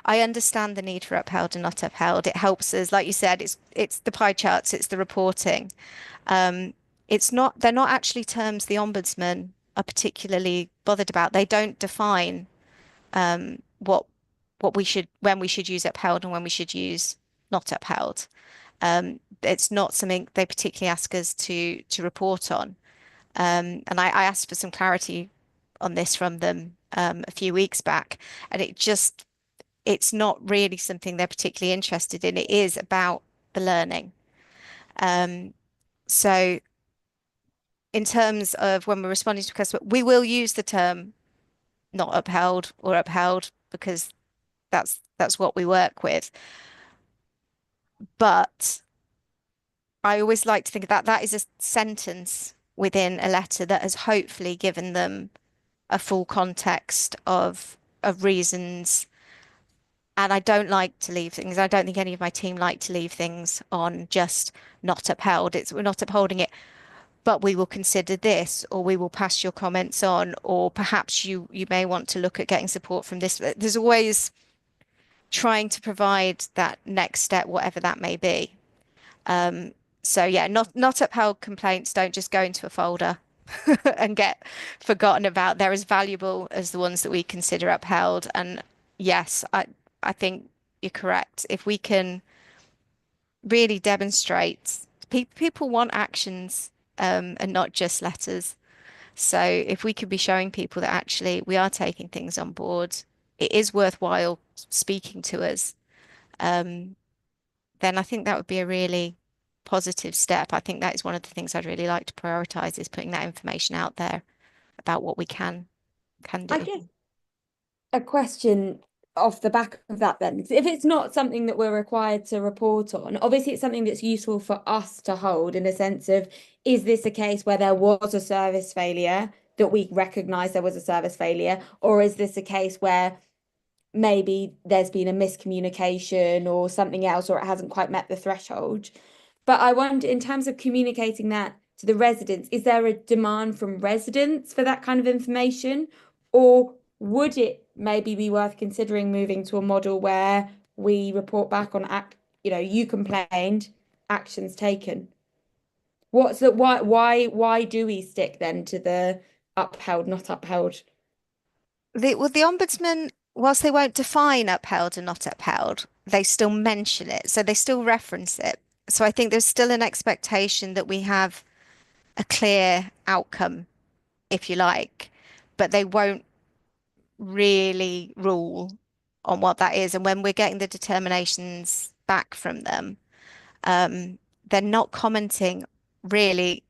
I understand the need for upheld and not upheld. It helps us, like you said, it's the pie charts, it's the reporting. They're not actually terms the ombudsman are particularly bothered about. They don't define what when we should use upheld and when we should use not upheld. It's not something they particularly ask us to report on. And I asked for some clarity on this from them a few weeks back, and it's not really something they're particularly interested in. It is about the learning. So in terms of when we're responding to requests, we will use the term not upheld or upheld because that's what we work with. But I always like to think that that is a sentence within a letter that has hopefully given them a full context of reasons. And I don't like to leave things. I don't think any of my team like to leave things on just not upheld. We're not upholding it but we will consider this, or we will pass your comments on, or perhaps you may want to look at getting support from this. There's always trying to provide that next step, whatever that may be. So yeah, not upheld complaints don't just go into a folder and get forgotten about. They're as valuable as the ones that we consider upheld. And yes, I think you're correct. If we can really demonstrate, people want actions, and not just letters. So if we could be showing people that actually we are taking things on board, it is worthwhile speaking to us, then I think that would be a really positive step. I think that is one of the things I'd really like to prioritize, is putting that information out there about what we can I do. guess a question off the back of that then, if it's not something that we're required to report on, obviously it's something that's useful for us to hold, in a sense of, is this a case where there was a service failure, that we recognize there was a service failure, or is this a case where maybe there's been a miscommunication or something else, or it hasn't quite met the threshold? But I wonder, in terms of communicating that to the residents, is there a demand from residents for that kind of information? Or would it maybe be worth considering moving to a model where we report back on you complained, actions taken? Why do we stick then to the upheld, not upheld? The ombudsman, whilst they won't define upheld and not upheld, they still mention it. So they still reference it. So I think there's still an expectation that we have a clear outcome, if you like, but they won't really rule on what that is. And when we're getting the determinations back from them, they're not commenting really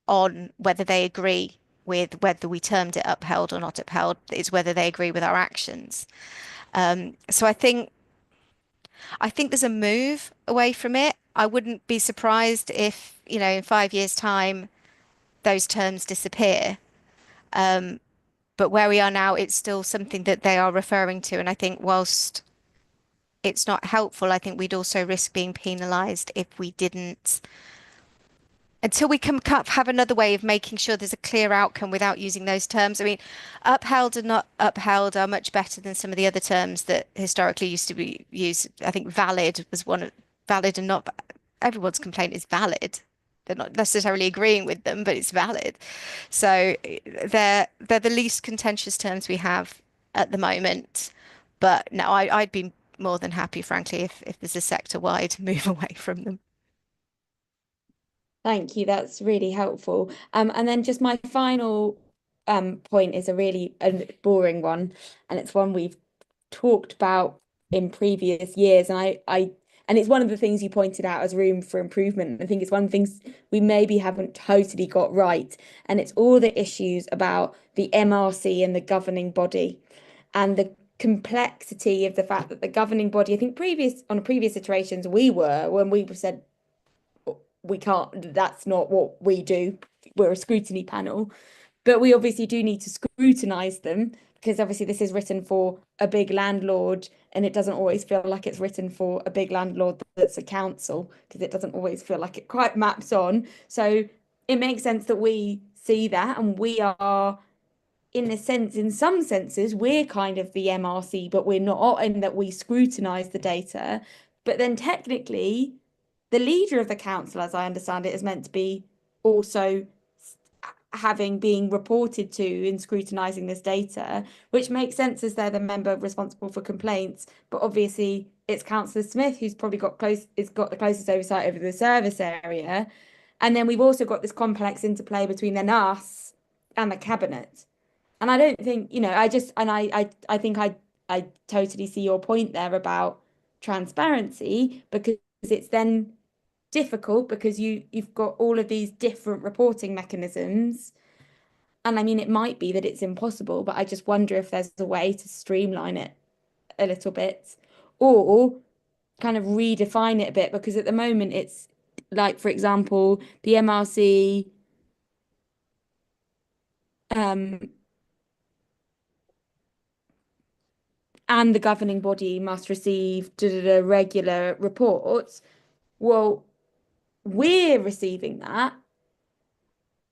on whether they agree with whether we termed it upheld or not upheld. It's whether they agree with our actions. So I think there's a move away from it. I wouldn't be surprised if, in 5 years' time, those terms disappear. But where we are now, it's still something that they are referring to. And I think whilst it's not helpful, I think we'd also risk being penalised if we didn't, until we can have another way of making sure there's a clear outcome without using those terms. I mean, upheld and not upheld are much better than some of the other terms that historically used to be used. I think valid was one. Valid and not, everyone's complaint is valid. They're not necessarily agreeing with them, but it's valid. So they're the least contentious terms we have at the moment. But no, I'd be more than happy, frankly, if there's a sector-wide move away from them. Thank you. That's really helpful. And then just my final point is a really boring one, and it's one we've talked about in previous years, and it's one of the things you pointed out as room for improvement. I think it's one of the things we maybe haven't totally got right, and it's all the issues about the MRC and the governing body, and the complexity of the fact that the governing body, I think previous iterations, when we said we can't, that's not what we do. We're a scrutiny panel, but we obviously do need to scrutinize them, because obviously this is written for a big landlord, and it doesn't always feel like it's written for a big landlord that's a council, because it doesn't always feel like it quite maps on. So it makes sense that we see that, and we are, in some senses, we're kind of the MRC, but we're not, in that we scrutinize the data. But then technically, the leader of the council, as I understand it, is meant to be also being reported to in scrutinizing this data, which makes sense as they're the member responsible for complaints. But obviously, it's Councillor Smith who's probably got the closest oversight over the service area. And then we've also got this complex interplay between then us and the cabinet. And I don't think, I think I totally see your point there about transparency, because it's then difficult, because you've got all of these different reporting mechanisms. And I mean, it might be that it's impossible, but I just wonder if there's a way to streamline it a little bit, or kind of redefine it a bit, because at the moment it's like, for example, the MRC and the governing body must receive regular reports. Well, we're receiving that,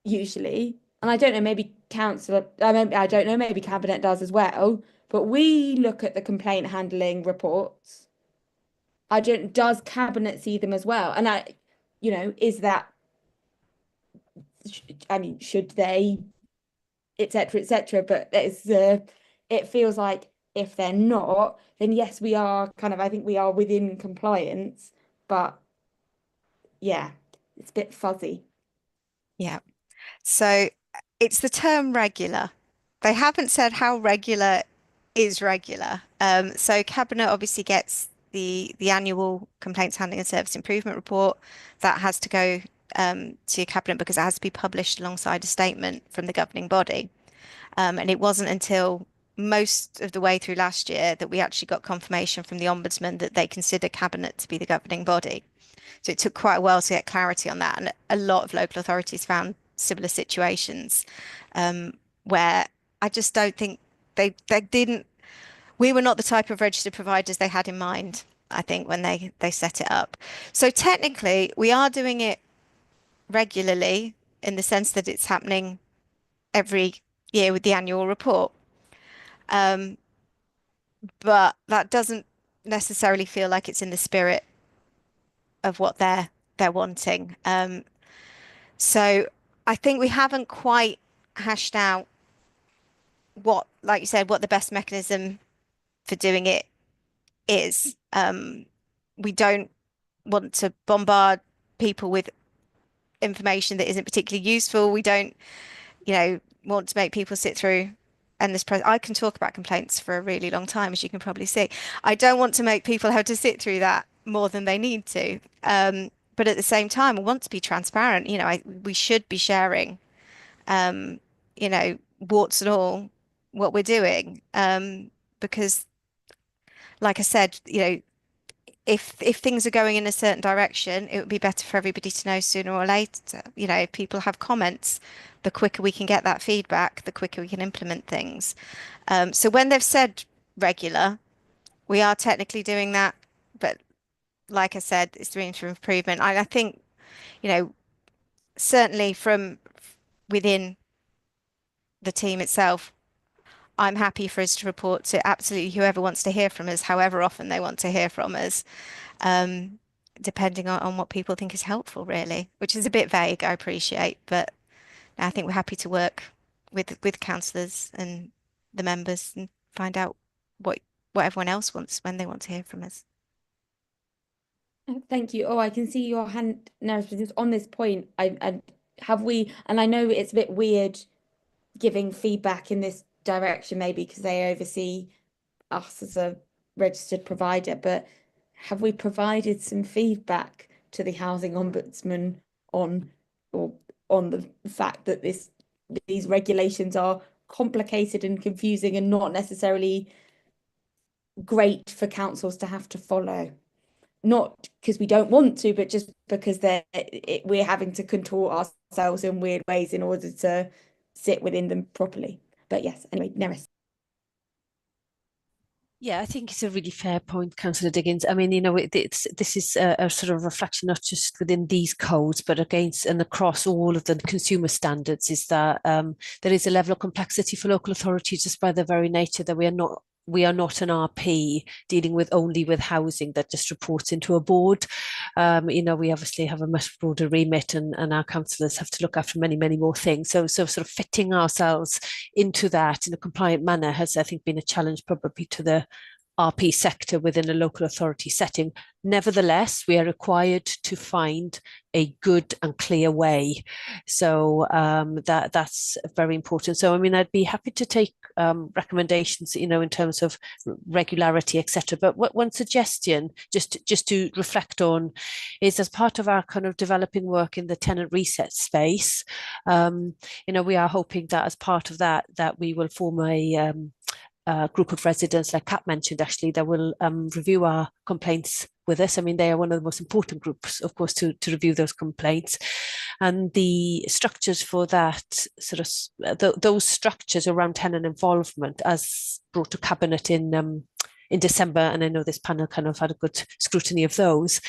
usually, and I don't know, maybe council, I don't know, maybe cabinet does as well, but we look at the complaint handling reports. I don't, does cabinet see them as well? And is that, I mean, should they, etc., etc. But it feels like if they're not, then yes, we are kind of, I think we are within compliance, but yeah, it's a bit fuzzy. Yeah. So it's the term regular. They haven't said how regular is regular. So Cabinet obviously gets the annual complaints handling and service improvement report that has to go to Cabinet because it has to be published alongside a statement from the governing body. And it wasn't until most of the way through last year that we actually got confirmation from the Ombudsman that they consider Cabinet to be the governing body. So it took quite a while to get clarity on that. And a lot of local authorities found similar situations where I just don't think they didn't, we were not the type of registered providers they had in mind, I think, when they set it up. So technically, we are doing it regularly in the sense that it's happening every year with the annual report. But that doesn't necessarily feel like it's in the spirit of what they're wanting. So I think we haven't quite hashed out what, like you said, what the best mechanism for doing it is. We don't want to bombard people with information that isn't particularly useful. We don't, want to make people sit through endless I can talk about complaints for a really long time, as you can probably see. I don't want to make people have to sit through that more than they need to. But at the same time, I want to be transparent. We should be sharing, warts and all, what we're doing. Because, like I said, if things are going in a certain direction, it would be better for everybody to know sooner or later. If people have comments, the quicker we can get that feedback, the quicker we can implement things. So when they've said regular, we are technically doing that, but like I said, it's room for improvement. I think, certainly from within the team itself, I'm happy for us to report to absolutely whoever wants to hear from us, however often they want to hear from us, depending on what people think is helpful, really, which is a bit vague, I appreciate, but I think we're happy to work with councillors and the members and find out what everyone else wants when they want to hear from us. Thank you. Oh, I can see your hand now. Just on this point, have we, and I know it's a bit weird giving feedback in this direction, maybe because they oversee us as a registered provider, but have we provided some feedback to the housing ombudsman on the fact that these regulations are complicated and confusing and not necessarily great for councils to have to follow? Not because we don't want to, but just because we're having to contort ourselves in weird ways in order to sit within them properly. But yes, anyway, Neris. Yeah, I think it's a really fair point, Councillor Diggins. I mean, this is a sort of reflection not just within these codes, but against and across all of the consumer standards, is that there is a level of complexity for local authorities just by the very nature that we are not an RP dealing only with housing that just reports into a board. We obviously have a much broader remit, and our councillors have to look after many, many more things. So sort of fitting ourselves into that in a compliant manner has, I think, been a challenge probably to the RP sector within a local authority setting. Nevertheless, we are required to find a good and clear way. So that's very important. So, I mean, I'd be happy to take recommendations, in terms of regularity, etc. But one suggestion, just to reflect on, is as part of our kind of developing work in the tenant reset space, we are hoping that as part of that we will form a group of residents, like Kat mentioned, actually, that will review our complaints with us. I mean, they are one of the most important groups, of course, to review those complaints. And the structures for that, sort of those structures around tenant involvement, as brought to Cabinet in in December, and I know this panel kind of had a good scrutiny of those,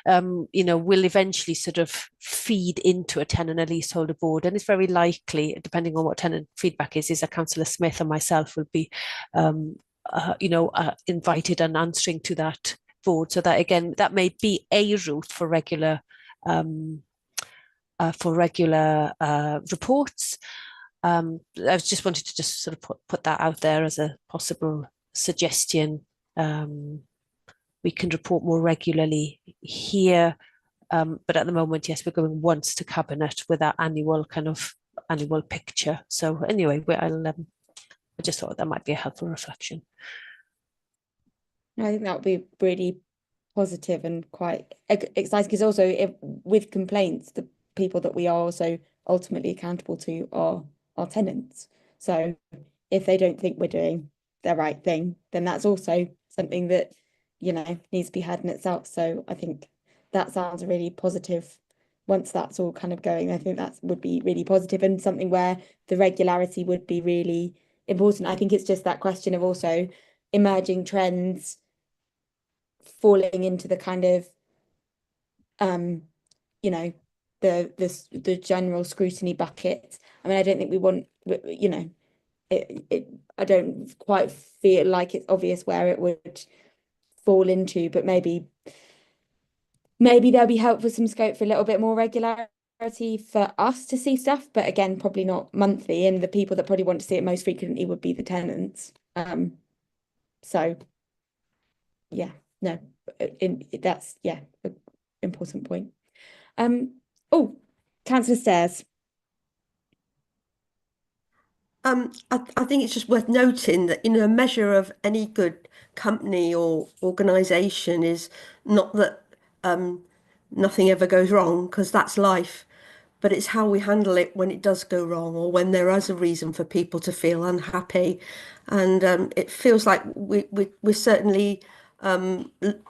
will eventually sort of feed into a tenant and leaseholder board. And it's very likely, depending on what tenant feedback is that Councillor Smith and myself will be, invited and answering to that board. So that, again, that may be a route for regular reports. I just wanted to just sort of put that out there as a possible suggestion. We can report more regularly here, but at the moment, yes, we're going once to Cabinet with that annual picture. So anyway, I just thought that might be a helpful reflection. I think that would be really positive and quite exciting, because also with complaints, the people that we are also ultimately accountable to are our tenants. So if they don't think we're doing the right thing, then that's also something that, needs to be had in itself. So I think that sounds really positive. Once that's all kind of going, I think that would be really positive, and something where the regularity would be really important. I think it's just that question of also emerging trends falling into the kind of the general scrutiny bucket. I mean, I don't think we want, I don't quite feel like it's obvious where it would fall into, but maybe there'll be help for some scope for a little bit more regularity for us to see stuff, but again, probably not monthly, and the people that probably want to see it most frequently would be the tenants. So yeah, no, that's an important point. Oh, Councillor Stairs. I think it's just worth noting that, a measure of any good company or organisation is not that nothing ever goes wrong, because that's life, but it's how we handle it when it does go wrong, or when there is a reason for people to feel unhappy. And it feels like we're certainly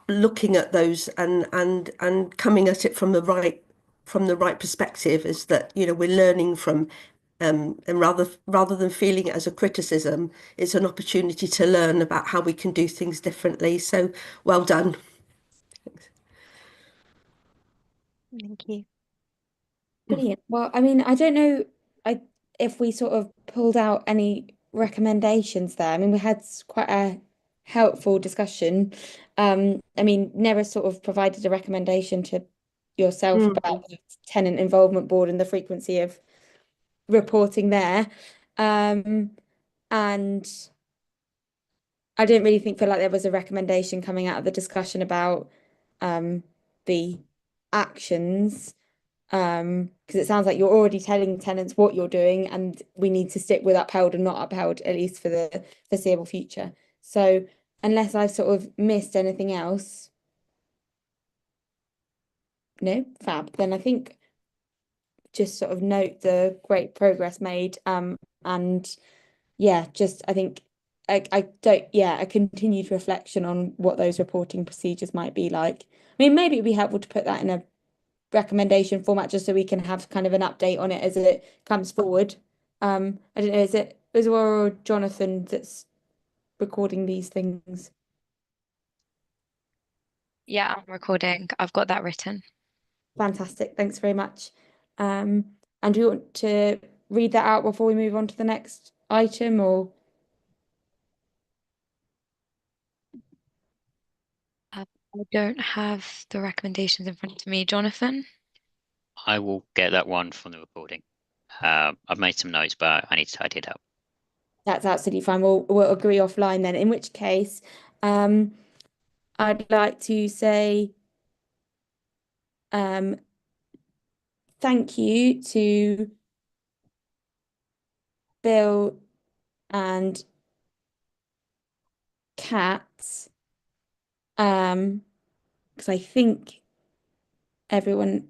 looking at those and coming at it from the right perspective, is that, we're learning from, and rather than feeling it as a criticism, it's an opportunity to learn about how we can do things differently. So well done. Thank you. Brilliant. Well, I mean, I don't know if we sort of pulled out any recommendations there. I mean, we had quite a helpful discussion. I mean, Nera sort of provided a recommendation to yourself about the tenant involvement board and the frequency of reporting there. And I didn't really feel like there was a recommendation coming out of the discussion about the actions. Because it sounds like you're already telling tenants what you're doing, and we need to stick with upheld and not upheld, at least for the foreseeable future. So unless I've sort of missed anything else, no, fab. Then I think just sort of note the great progress made. And yeah, just I think a continued reflection on what those reporting procedures might be like. I mean, maybe it'd be helpful to put that in a recommendation format, just so we can have kind of an update on it as it comes forward. I don't know, is it Uzwa or Jonathan that's recording these things? Yeah, I'm recording. I've got that written. Fantastic, thanks very much. And do you want to read that out before we move on to the next item, or? I don't have the recommendations in front of me. Jonathan? I will get that one from the recording. I've made some notes, but I need to tidy it up. That's absolutely fine. We'll agree offline then. In which case, I'd like to say thank you to Bill and Kat, because I think everyone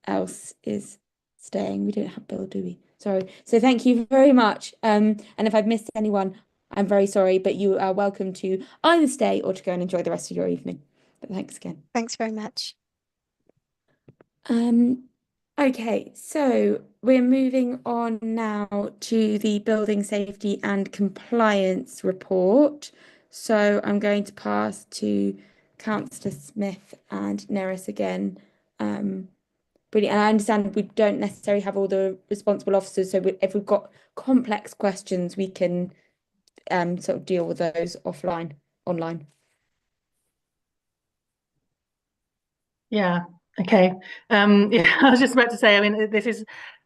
else is staying. We don't have Bill, do we? Sorry. So thank you very much. And if I've missed anyone, I'm very sorry, but you are welcome to either stay or to go and enjoy the rest of your evening. But thanks again. Thanks very much. Okay, so we're moving on now to the building safety and compliance report. So I'm going to pass to Councillor Smith and Neris again. Brilliant. And I understand we don't necessarily have all the responsible officers, so if we've got complex questions, we can sort of deal with those online. Yeah. Okay. Yeah, I was just about to say, I mean, this is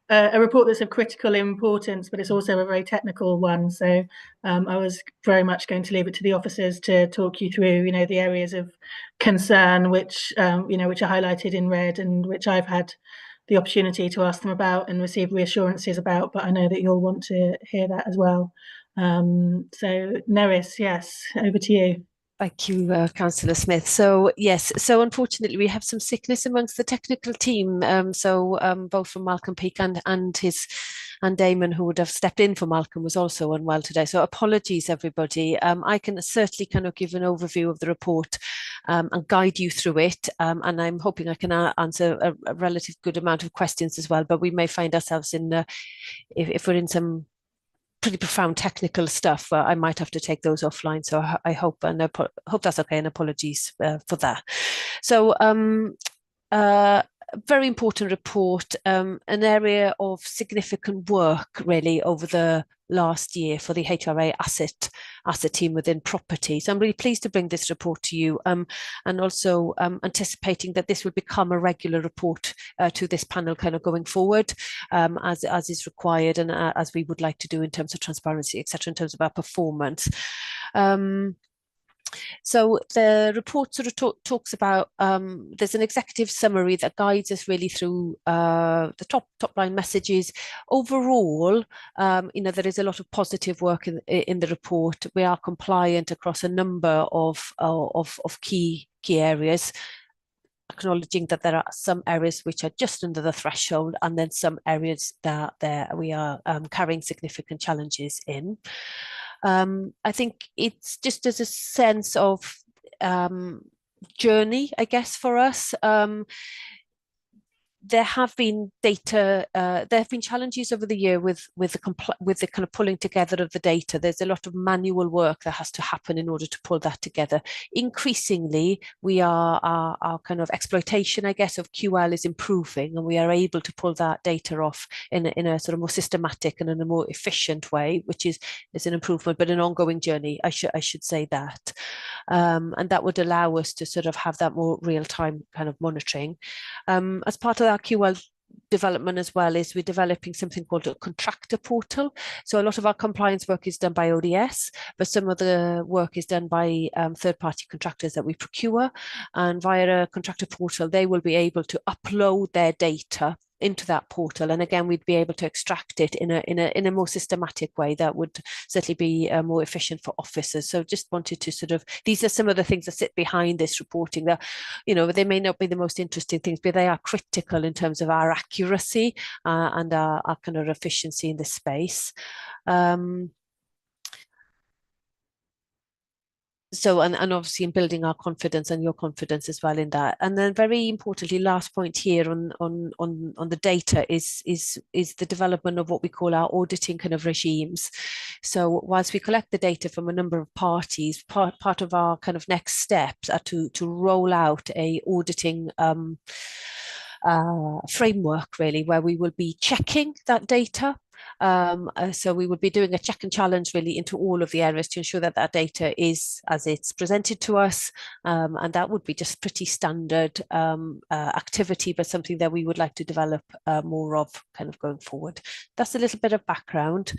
a report that's of critical importance, but it's also a very technical one. So I was very much going to leave it to the officers to talk you through, the areas of concern which, which are highlighted in red and which I've had the opportunity to ask them about and receive reassurances about, but I know that you'll want to hear that as well. So Neris, yes, over to you. Thank you, Councillor Smith. So yes, so unfortunately we have some sickness amongst the technical team. Both from Malcolm Peake and Damon, who would have stepped in for Malcolm, was also unwell today. So apologies, everybody. I can certainly kind of give an overview of the report and guide you through it. And I'm hoping I can answer a relative good amount of questions as well. But we may find ourselves in, if we're in some pretty profound technical stuff, I might have to take those offline. So I hope hope that's okay, and apologies for that. So very important report, an area of significant work really over the last year for the HRA asset team within property. So I'm really pleased to bring this report to you, and also anticipating that this will become a regular report to this panel kind of going forward, as is required, and as we would like to do in terms of transparency, etc., in terms of our performance. So the report sort of talks about, there's an executive summary that guides us really through the top line messages. Overall, there is a lot of positive work in the report. We are compliant across a number of key areas, acknowledging that there are some areas which are just under the threshold, and then some areas that we are carrying significant challenges in. I think it's just as a sense of journey, I guess, for us. There have been challenges over the year with the kind of pulling together of the data. There's a lot of manual work that has to happen in order to pull that together. Increasingly, our kind of exploitation, I guess, of QL is improving, and we are able to pull that data off in a sort of more systematic and in a more efficient way, which is an improvement, but an ongoing journey. I should say that, and that would allow us to sort of have that more real-time kind of monitoring. As part of our QL development as well, is we're developing something called a contractor portal. So a lot of our compliance work is done by ODS, but some of the work is done by third-party contractors that we procure, and via a contractor portal they will be able to upload their data into that portal, and again we'd be able to extract it in a more systematic way that would certainly be more efficient for officers. So just wanted to sort of, these are some of the things that sit behind this reporting that, they may not be the most interesting things, but they are critical in terms of our accuracy and our kind of efficiency in this space. So, and obviously in building our confidence and your confidence as well in that. And then very importantly, last point here on the data is the development of what we call our auditing kind of regimes. So whilst we collect the data from a number of parties, part of our kind of next steps are to roll out a auditing framework really, where we will be checking that data. So we would be doing a check and challenge really into all of the areas to ensure that that data is as it's presented to us, and that would be just pretty standard activity, but something that we would like to develop more of kind of going forward. That's a little bit of background.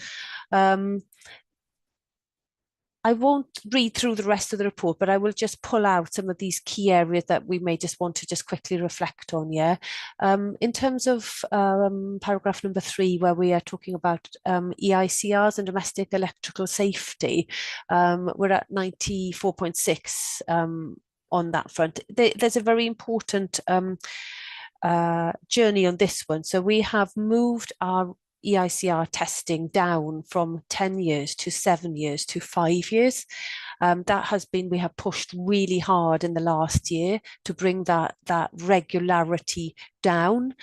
I won't read through the rest of the report, but I will just pull out some of these key areas that we may just want to just quickly reflect on. Yeah, in terms of paragraph number 3, where we are talking about EICRs and domestic electrical safety, we're at 94.6 on that front. There's a very important journey on this one. So we have moved our EICR testing down from 10 years to 7 years to 5 years. That has been, we have pushed really hard in the last year to bring that regularity down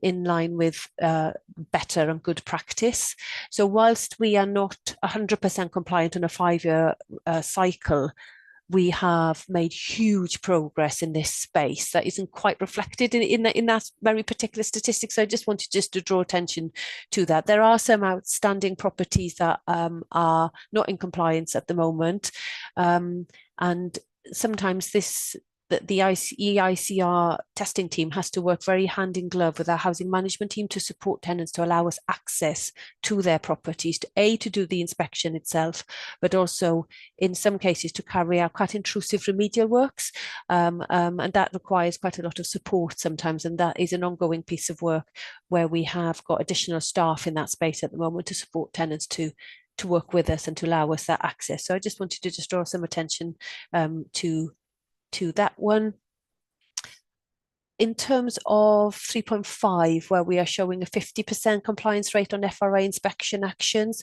in line with better and good practice. So whilst we are not 100% compliant on a 5-year cycle, we have made huge progress in this space that isn't quite reflected in that very particular statistic. So I just wanted to draw attention to that. There are some outstanding properties that are not in compliance at the moment. And sometimes the EICR testing team has to work very hand in glove with our housing management team to support tenants to allow us access to their properties, to do the inspection itself, but also in some cases to carry out quite intrusive remedial works. And that requires quite a lot of support sometimes. And that is an ongoing piece of work where we have got additional staff in that space at the moment to support tenants to work with us and to allow us that access. So I just wanted to just draw some attention to that one. In terms of 3.5, where we are showing a 50% compliance rate on FRA inspection actions,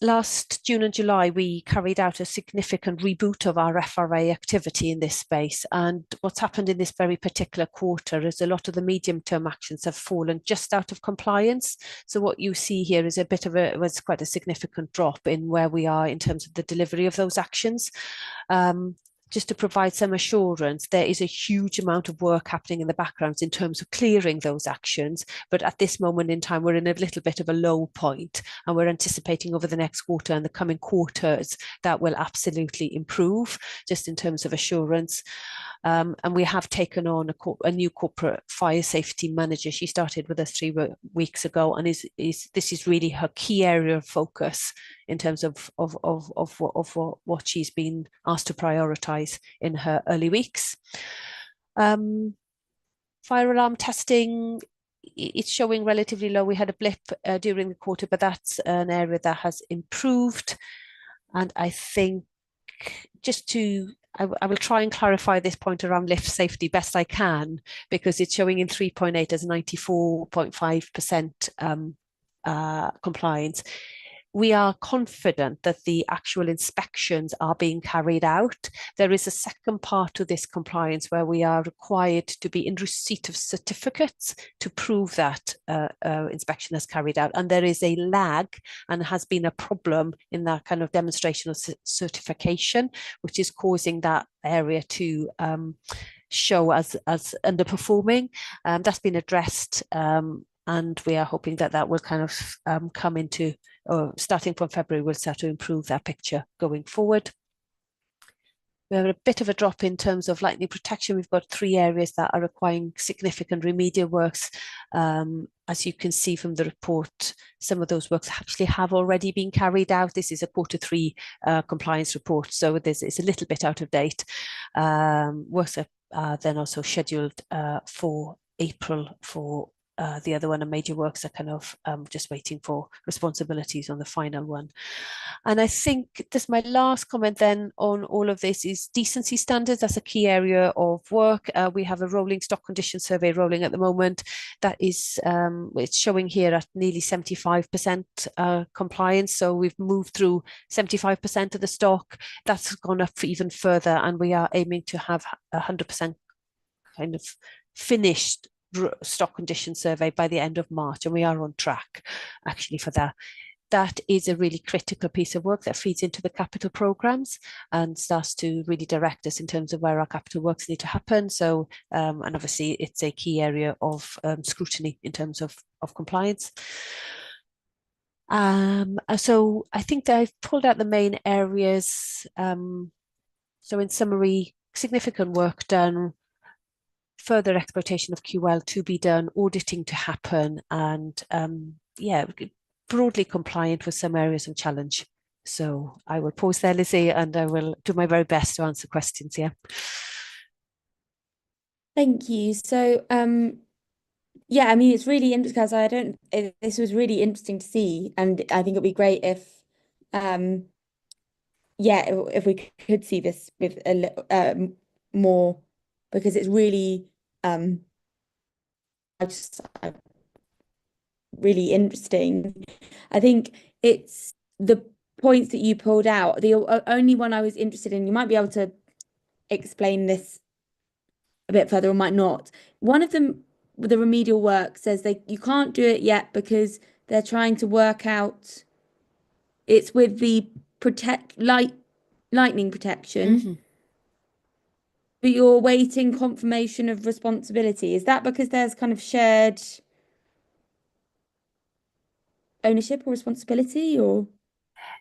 last June and July, we carried out a significant reboot of our FRA activity in this space. And what's happened in this very particular quarter is a lot of the medium-term actions have fallen just out of compliance. So what you see here is was quite a significant drop in where we are in terms of the delivery of those actions. Just to provide some assurance, there is a huge amount of work happening in the background in terms of clearing those actions. But at this moment in time, we're in a little bit of a low point, and we're anticipating over the next quarter and the coming quarters that will absolutely improve just in terms of assurance. And we have taken on a new corporate fire safety manager. She started with us 3 weeks ago, and this is really her key area of focus in terms of what she's been asked to prioritise in her early weeks. Fire alarm testing, it's showing relatively low. We had a blip during the quarter, but that's an area that has improved. And I think I will try and clarify this point around lift safety best I can, because it's showing in 3.8 as 94.5% compliance. We are confident that the actual inspections are being carried out. There is a second part to this compliance where we are required to be in receipt of certificates to prove that inspection is carried out. And there is a lag and has been a problem in that kind of demonstration of certification, which is causing that area to show as underperforming. That's been addressed, and we are hoping that will kind of come into, starting from February, we'll start to improve that picture going forward. We have a bit of a drop in terms of lightning protection. We've got 3 areas that are requiring significant remedial works. As you can see from the report, some of those works actually have already been carried out. This is a Q3 compliance report, so it's a little bit out of date. Works are then also scheduled for April for the other one, and major works are kind of just waiting for responsibilities on the final one. And I think this, my last comment then on all of this is decency standards. That's a key area of work. We have a rolling stock condition survey rolling at the moment. That is, it's showing here at nearly 75% compliance. So we've moved through 75% of the stock. That's gone up even further, and we are aiming to have 100% kind of finished stock condition survey by the end of March, and we are on track actually for that. That is a really critical piece of work that feeds into the capital programs and starts to really direct us in terms of where our capital works need to happen. So, and obviously it's a key area of scrutiny in terms of compliance. So I think that I've pulled out the main areas. So in summary, significant work done, further exploitation of QL to be done, auditing to happen, and yeah, broadly compliant with some areas of challenge. So I will pause there, Lizzie, and I will do my very best to answer questions. Yeah. Thank you. So yeah, I mean, it's really interesting because this was really interesting to see, and I think it'd be great if yeah, if we could see this with a little more, because it's really I really interesting. I think it's the points that you pulled out. The only one I was interested in, you might be able to explain this a bit further or might not. One of them, the remedial work, says you can't do it yet because they're trying to work out it's with the lightning protection, but you're waiting confirmation of responsibility. Is that because there's kind of shared ownership or responsibility, or?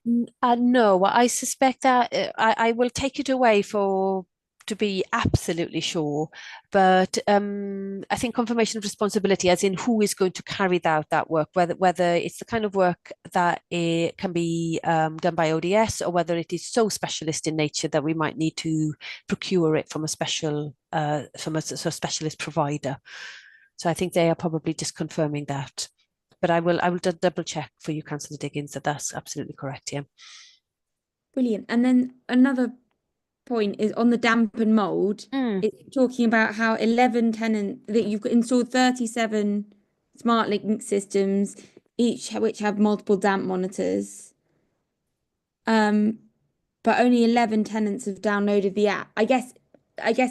No, I suspect that I will take it away to be absolutely sure, but I think confirmation of responsibility, as in who is going to carry out that work, whether it's the kind of work that it can be done by ODS, or whether it is so specialist in nature that we might need to procure it from a specialist provider. So I think they are probably just confirming that. But I will double check for you, Councillor Diggins, that that's absolutely correct. Yeah. Brilliant. And then another point is on the damp and mold. It's talking about how 11 tenants that you've installed 37 smart link systems, each which have multiple damp monitors. But only 11 tenants have downloaded the app. I guess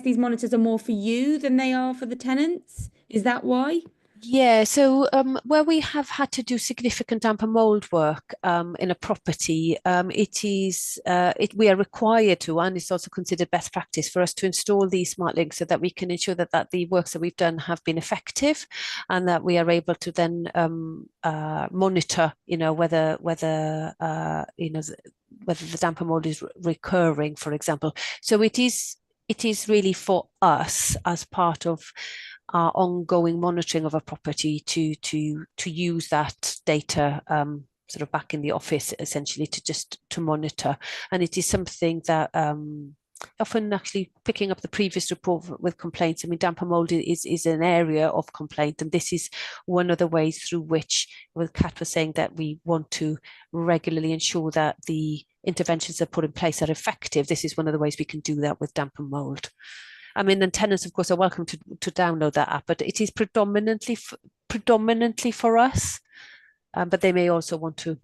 these monitors are more for you than they are for the tenants. Is that why? Yeah, so where we have had to do significant damp and mold work in a property, we are required to, and it's also considered best practice for us to install these smart links so that we can ensure that the works that we've done have been effective, and that we are able to then monitor, whether the damp and mold is recurring, for example. So it is really for us as part of our ongoing monitoring of a property to use that data sort of back in the office, essentially to monitor. And it is something that often, actually picking up the previous report with complaints, I mean, damp and mold is an area of complaint, and this is one of the ways through which, well, Kat was saying that we want to regularly ensure that the interventions that are put in place are effective. This is one of the ways we can do that with damp and mold. I mean, and tenants, of course, are welcome to download that app, but it is predominantly for us. But they may also want to,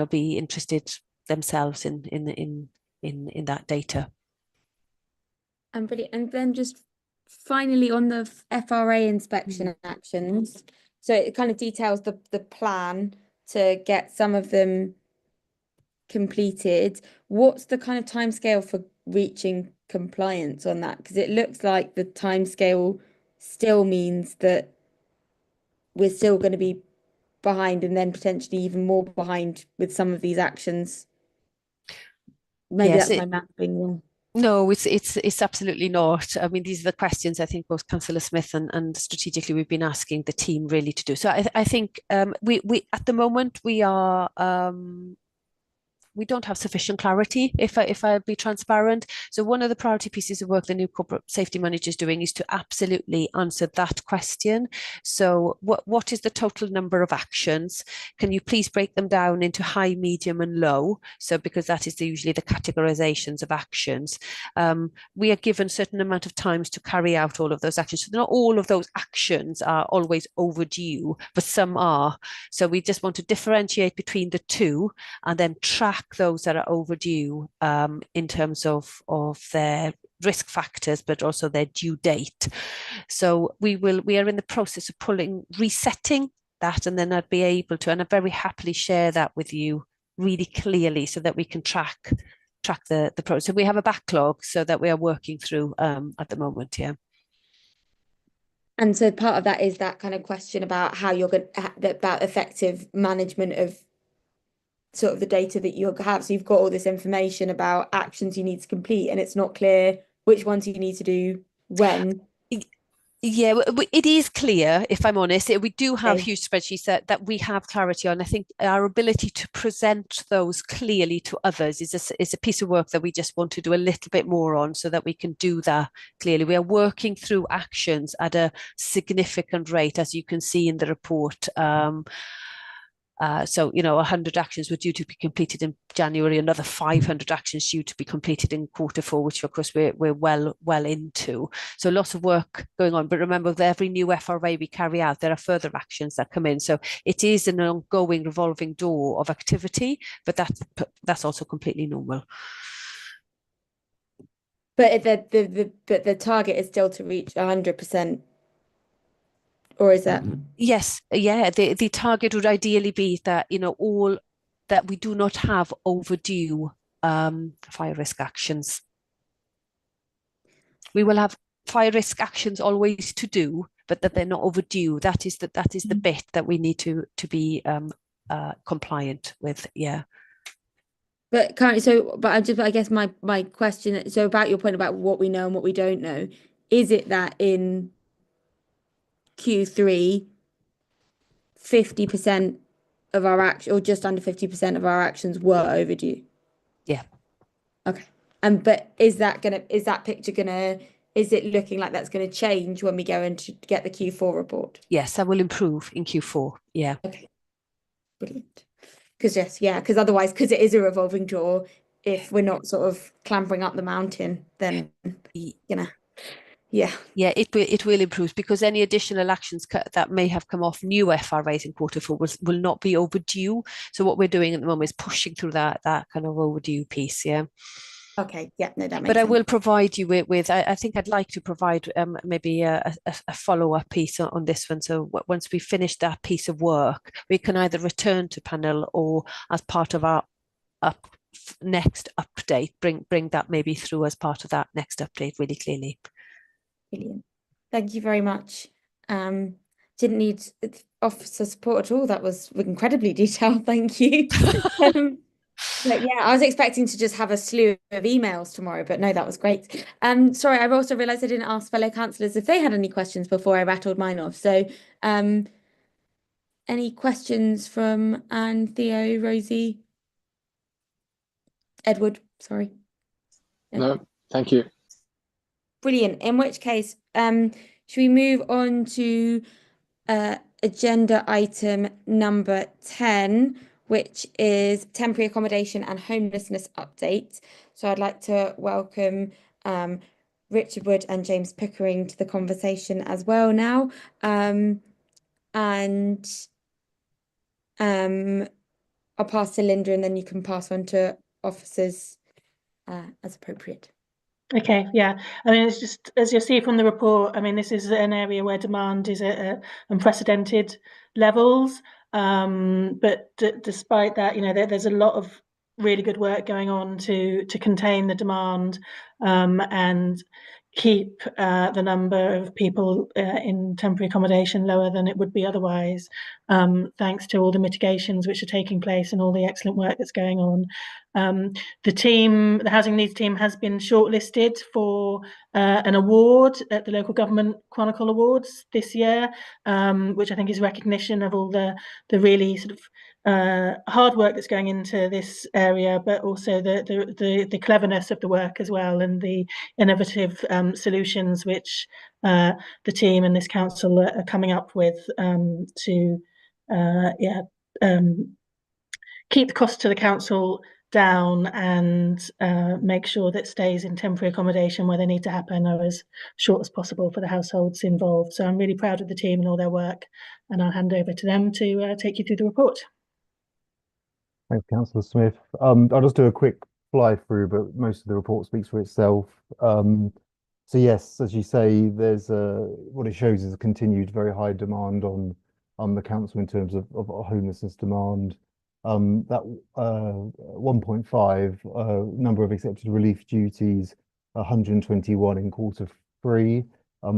be interested themselves in that data. Brilliant. And then just finally on the FRA inspection actions, so it kind of details the plan to get some of them completed. What's the kind of timescale for reaching compliance on that? Because it looks like the timescale still means that we're still going to be behind, and then potentially even more behind with some of these actions. Maybe Yes, that's my math being wrong. No, it's absolutely not. I mean, these are the questions I think both Councillor Smith and strategically we've been asking the team really to do. So I think we at the moment we don't have sufficient clarity, if I be transparent. So one of the priority pieces of work the new corporate safety manager is doing is to absolutely answer that question. So what is the total number of actions? Can you please break them down into high, medium and low? So because that is usually the categorizations of actions. We are given a certain amount of times to carry out all of those actions. So not all of those actions are always overdue, but some are. So we just want to differentiate between the two and then track those that are overdue in terms of their risk factors, but also their due date. So we are in the process of resetting that, and then I'd be able to, and I very happily share that with you really clearly so that we can track the process. So we have a backlog so that we are working through at the moment. Yeah. And so part of that is that kind of question about how you're going about effective management of sort of the data that you have. So you've got all this information about actions you need to complete, and it's not clear which ones you need to do when. Yeah, it is clear, if I'm honest. We do have huge spreadsheets that we have clarity on. I think our ability to present those clearly to others is a piece of work that we just want to do a little bit more on so that we can do that clearly. We are working through actions at a significant rate, as you can see in the report. So, 100 actions were due to be completed in January, another 500 actions due to be completed in Q4, which of course we're well into. So lots of work going on. But remember, with every new FRA we carry out, there are further actions that come in. So it is an ongoing revolving door of activity, but that's also completely normal. But the target is still to reach 100%. Or is that? Yes, yeah. The target would ideally be that, all that we do not have overdue fire risk actions. We will have fire risk actions always to do, but that they're not overdue. That is the bit that we need to be compliant with. Yeah. But currently, I guess my question, so about your point about what we know and what we don't know, is it that in Q3, 50% of our action, or just under 50% of our actions were overdue? Yeah. Okay. But is it looking like that's going to change when we go in to get the Q4 report? Yes, that will improve in Q4. Yeah. Okay. Brilliant. Because otherwise, because it is a revolving door, if we're not sort of clambering up the mountain, then yeah. Yeah, it will improve, because any additional actions that may have come off new FRAs in Q4 will not be overdue. So what we're doing at the moment is pushing through that kind of overdue piece. Yeah. Okay. Yeah. No, that makes But sense. I will provide you with I think I'd like to provide maybe a follow-up piece on this one. So once we finish that piece of work, we can either return to panel or as part of our next update, bring that maybe through as part of that next update really clearly. Brilliant. Thank you very much. Didn't need officer support at all. That was incredibly detailed. Thank you. But yeah, I was expecting to just have a slew of emails tomorrow, but no, that was great. Sorry, I also realised I didn't ask fellow councillors if they had any questions before I rattled mine off. So, any questions from Anne, Theo, Rosie, Edward? Sorry. No, thank you. Brilliant. In which case, should we move on to agenda item number 10, which is temporary accommodation and homelessness update. So I'd like to welcome Richard Wood and James Pickering to the conversation as well now. And I'll pass to Linda, and then you can pass on to officers as appropriate. Okay, yeah. I mean, it's just, as you'll see from the report, I mean, this is an area where demand is at unprecedented levels. But despite that, there's a lot of really good work going on to contain the demand and keep the number of people in temporary accommodation lower than it would be otherwise, thanks to all the mitigations which are taking place and all the excellent work that's going on. The Housing Needs team has been shortlisted for an award at the Local Government Chronicle Awards this year, which I think is recognition of all the really sort of hard work that's going into this area, but also the cleverness of the work as well, and the innovative solutions which the team and this council are coming up with to keep the cost to the council down and make sure that stays in temporary accommodation where they need to happen are as short as possible for the households involved. So I'm really proud of the team and all their work, and I'll hand over to them to take you through the report. Thanks, Councillor Smith. I'll just do a quick fly through, but most of the report speaks for itself. So yes, as you say, there's what it shows is a continued very high demand on the council in terms of homelessness demand. That 1.5 number of accepted relief duties, 121 in Q3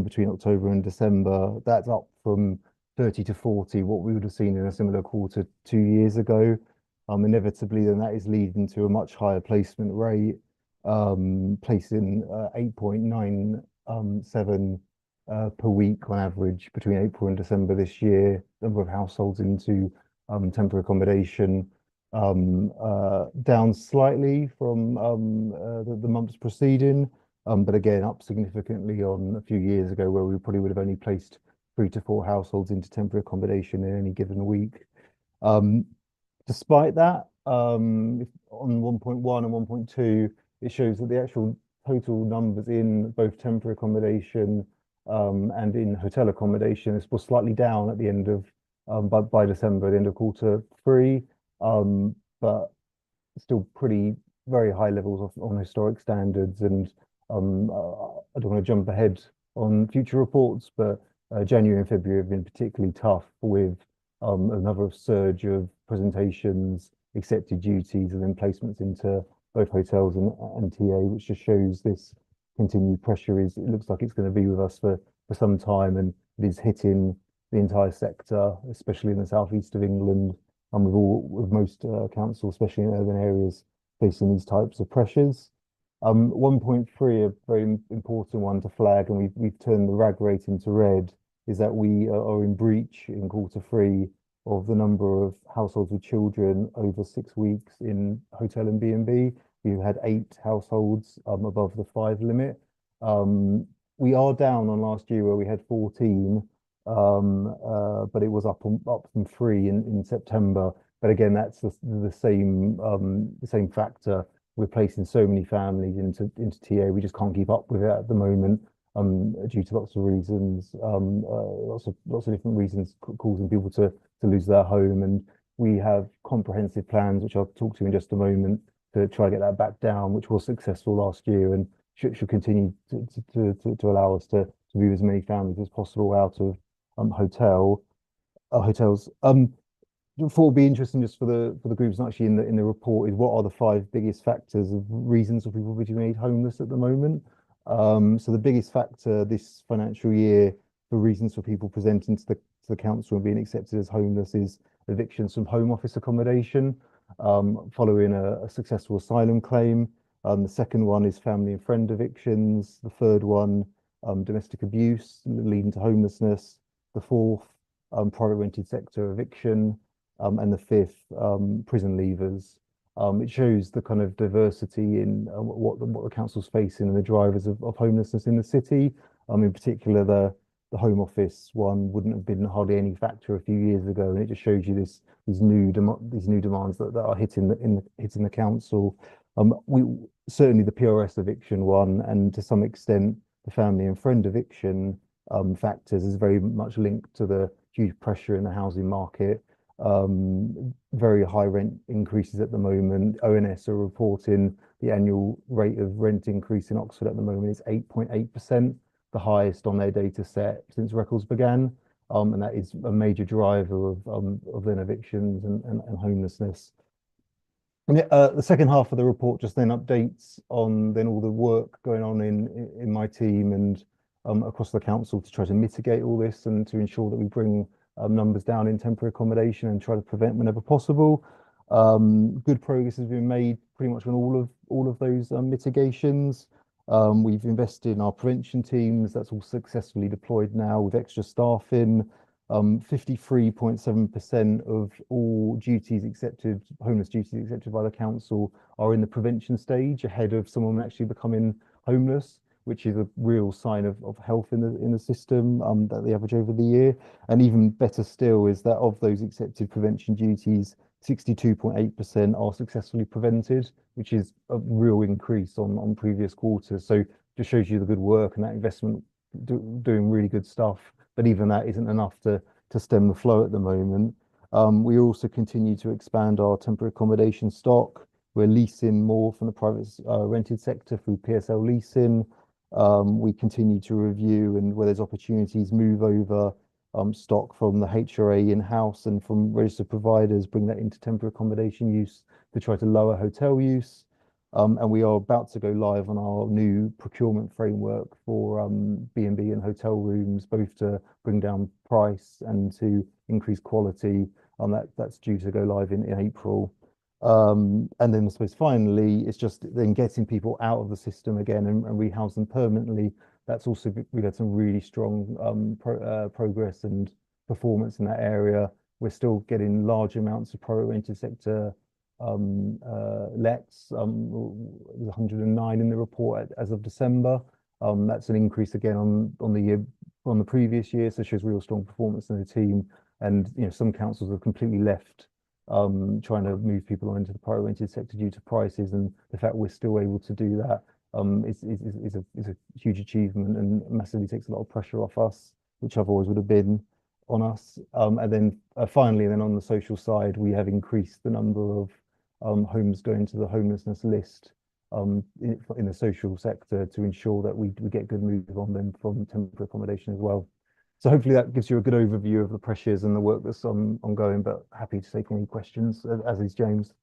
between October and December. That's up from 30 to 40, what we would have seen in a similar quarter 2 years ago. Inevitably, then that is leading to a much higher placement rate, placing 8.97 per week on average between April and December this year. Number of households into temporary accommodation down slightly from the months preceding, but again up significantly on a few years ago, where we probably would have only placed 3 to 4 households into temporary accommodation in any given week. Despite that, on 1.1 and 1.2, it shows that the actual total numbers in both temporary accommodation and in hotel accommodation was slightly down at the end of by December, the end of quarter 3, but still pretty very high levels on historic standards. And I don't want to jump ahead on future reports, but January and February have been particularly tough with another surge of presentations, accepted duties, and then placements into both hotels and TA, which just shows this continued pressure it looks like it's going to be with us for some time, and it is hitting the entire sector, especially in the southeast of England, and with most councils, especially in urban areas, facing these types of pressures. 1.3, a very important one to flag, and we've turned the RAG rate into red, is that we are in breach in quarter 3 of the number of households with children over 6 weeks in hotel and B&B. We've had 8 households above the 5 limit. We are down on last year where we had 14, but it was up from 3 in September. But again, that's the same factor. We're placing so many families into TA, we just can't keep up with it at the moment, due to lots of reasons, lots of different reasons causing people to lose their home. And we have comprehensive plans, which I'll talk to in just a moment, to try to get that back down, which was successful last year and should continue to allow us to move as many families as possible out of hotels. Thought would be interesting just for the groups not actually in the report is what are the 5 biggest factors of reasons for people being made homeless at the moment. So the biggest factor this financial year for reasons for people presenting to the council and being accepted as homeless is evictions from home office accommodation, following a successful asylum claim. The second one is family and friend evictions. The third one, domestic abuse leading to homelessness. The fourth, private rented sector eviction. And the fifth, prison leavers. It shows the kind of diversity in what the council's facing and the drivers of homelessness in the city. In particular, the home office one wouldn't have been hardly any factor a few years ago, and it just shows you these new demands that are hitting the council. We certainly the PRS eviction one, and to some extent the family and friend eviction factors is very much linked to the huge pressure in the housing market. Very high rent increases at the moment. ONS are reporting the annual rate of rent increase in Oxford at the moment is 8.8%, the highest on their data set since records began. And that is a major driver of then evictions and homelessness. And the second half of the report just then updates on then all the work going on in my team and across the council to try to mitigate all this and to ensure that we bring numbers down in temporary accommodation and try to prevent whenever possible. Good progress has been made pretty much on all of those mitigations. We've invested in our prevention teams. That's all successfully deployed now with extra staff in. 53.7% of all homeless duties accepted by the council are in the prevention stage ahead of someone actually becoming homeless, which is a real sign of health in the system that they average over the year. And even better still is that of those accepted prevention duties, 62.8% are successfully prevented, which is a real increase on previous quarters. So just shows you the good work and that investment doing really good stuff. But even that isn't enough to stem the flow at the moment. We also continue to expand our temporary accommodation stock. We're leasing more from the private rented sector through PSL leasing. We continue to review and where there's opportunities, move over stock from the HRA in-house and from registered providers, bring that into temporary accommodation use to try to lower hotel use. And we are about to go live on our new procurement framework for B&B and hotel rooms, both to bring down price and to increase quality. That's due to go live in April. And then I suppose finally, it's just then getting people out of the system again and rehouse them permanently. That's also, we've had some really strong progress and performance in that area. We're still getting large amounts of private rented sector lets. There's 109 in the report as of December. That's an increase again on the previous year, so it shows real strong performance in the team. And some councils have completely left trying to move people on into the private rented sector due to prices, and the fact we're still able to do that is a huge achievement and massively takes a lot of pressure off us, which otherwise would have been on us. And then finally, then on the social side, we have increased the number of homes going to the homelessness list in the social sector to ensure that we get good move on them from temporary accommodation as well. So hopefully that gives you a good overview of the pressures and the work that's ongoing, but happy to take any questions, as is James.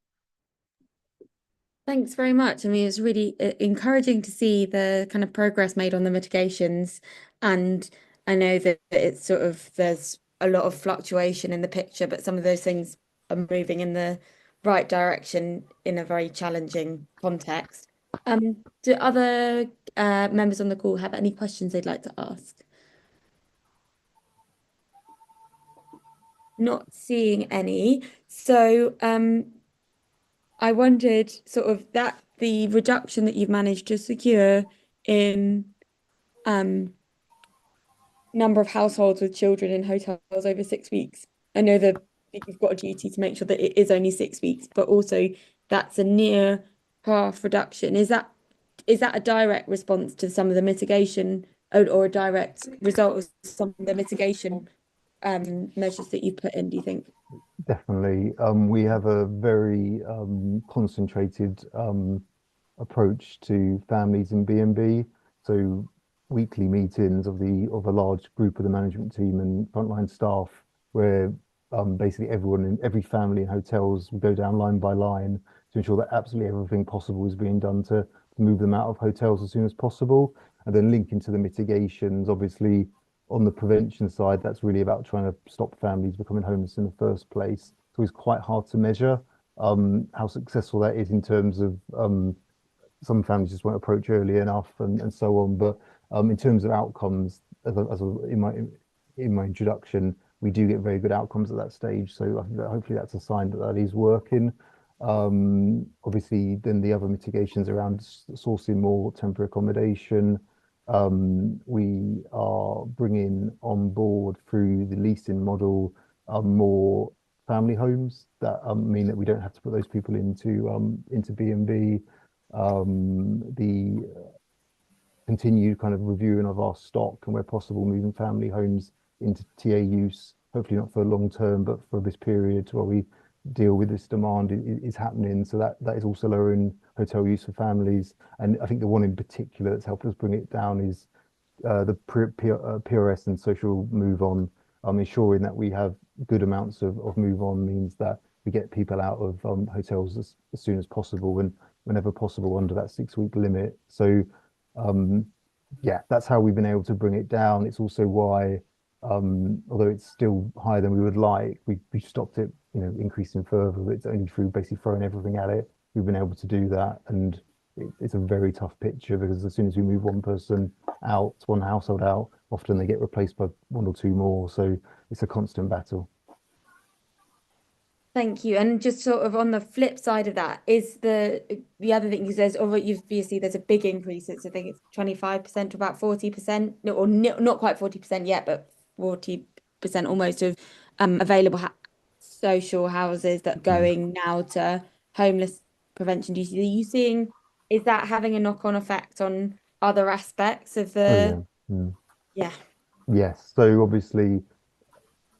Thanks very much. I mean, it's really encouraging to see the kind of progress made on the mitigations. And I know that it's sort of, there's a lot of fluctuation in the picture, but some of those things are moving in the right direction in a very challenging context. Do other members on the call have any questions they'd like to ask? Not seeing any. So I wondered sort of that the reduction that you've managed to secure in number of households with children in hotels over 6 weeks. I know that you've got a duty to make sure that it is only 6 weeks, but also that's a near half reduction. Is that a direct response to some of the mitigation or a direct result of some of the mitigation measures that you've put in, do you think? Definitely. We have a very concentrated approach to families in B&B. So weekly meetings of a large group of the management team and frontline staff, where basically everyone in every family in hotels will go down line by line to ensure that absolutely everything possible is being done to move them out of hotels as soon as possible. And then linking to the mitigations, obviously on the prevention side, that's really about trying to stop families becoming homeless in the first place. So it's quite hard to measure how successful that is in terms of some families just won't approach early enough and so on. But in terms of outcomes, in my introduction, we do get very good outcomes at that stage. So I think that hopefully that's a sign that that is working. Obviously, then the other mitigations around sourcing more temporary accommodation. We are bringing on board through the leasing model more family homes that mean that we don't have to put those people into B&B. The continued kind of reviewing of our stock and where possible moving family homes into TA use, hopefully not for long term, but for this period while we deal with this demand is happening. So that is also lowering hotel use for families. And I think the one in particular that's helped us bring it down is the PRS and social move on. Ensuring that we have good amounts of move on means that we get people out of hotels as soon as possible and whenever possible under that 6 week limit. So yeah, that's how we've been able to bring it down. It's also why, although it's still higher than we would like, we stopped it, increasing further. It's only through basically throwing everything at it we've been able to do that. And it's a very tough picture because as soon as we move one person out, one household out, often they get replaced by one or two more. So it's a constant battle. Thank you. And just sort of on the flip side of that is the other thing you says, or obviously there's a big increase. I think it's 25% to about 40%, or not quite 40% yet, but 40% almost of available social houses that are going now to homeless prevention duties. Are you seeing, is that having a knock-on effect on other aspects of the? Oh, yeah. Yeah. Yes. So obviously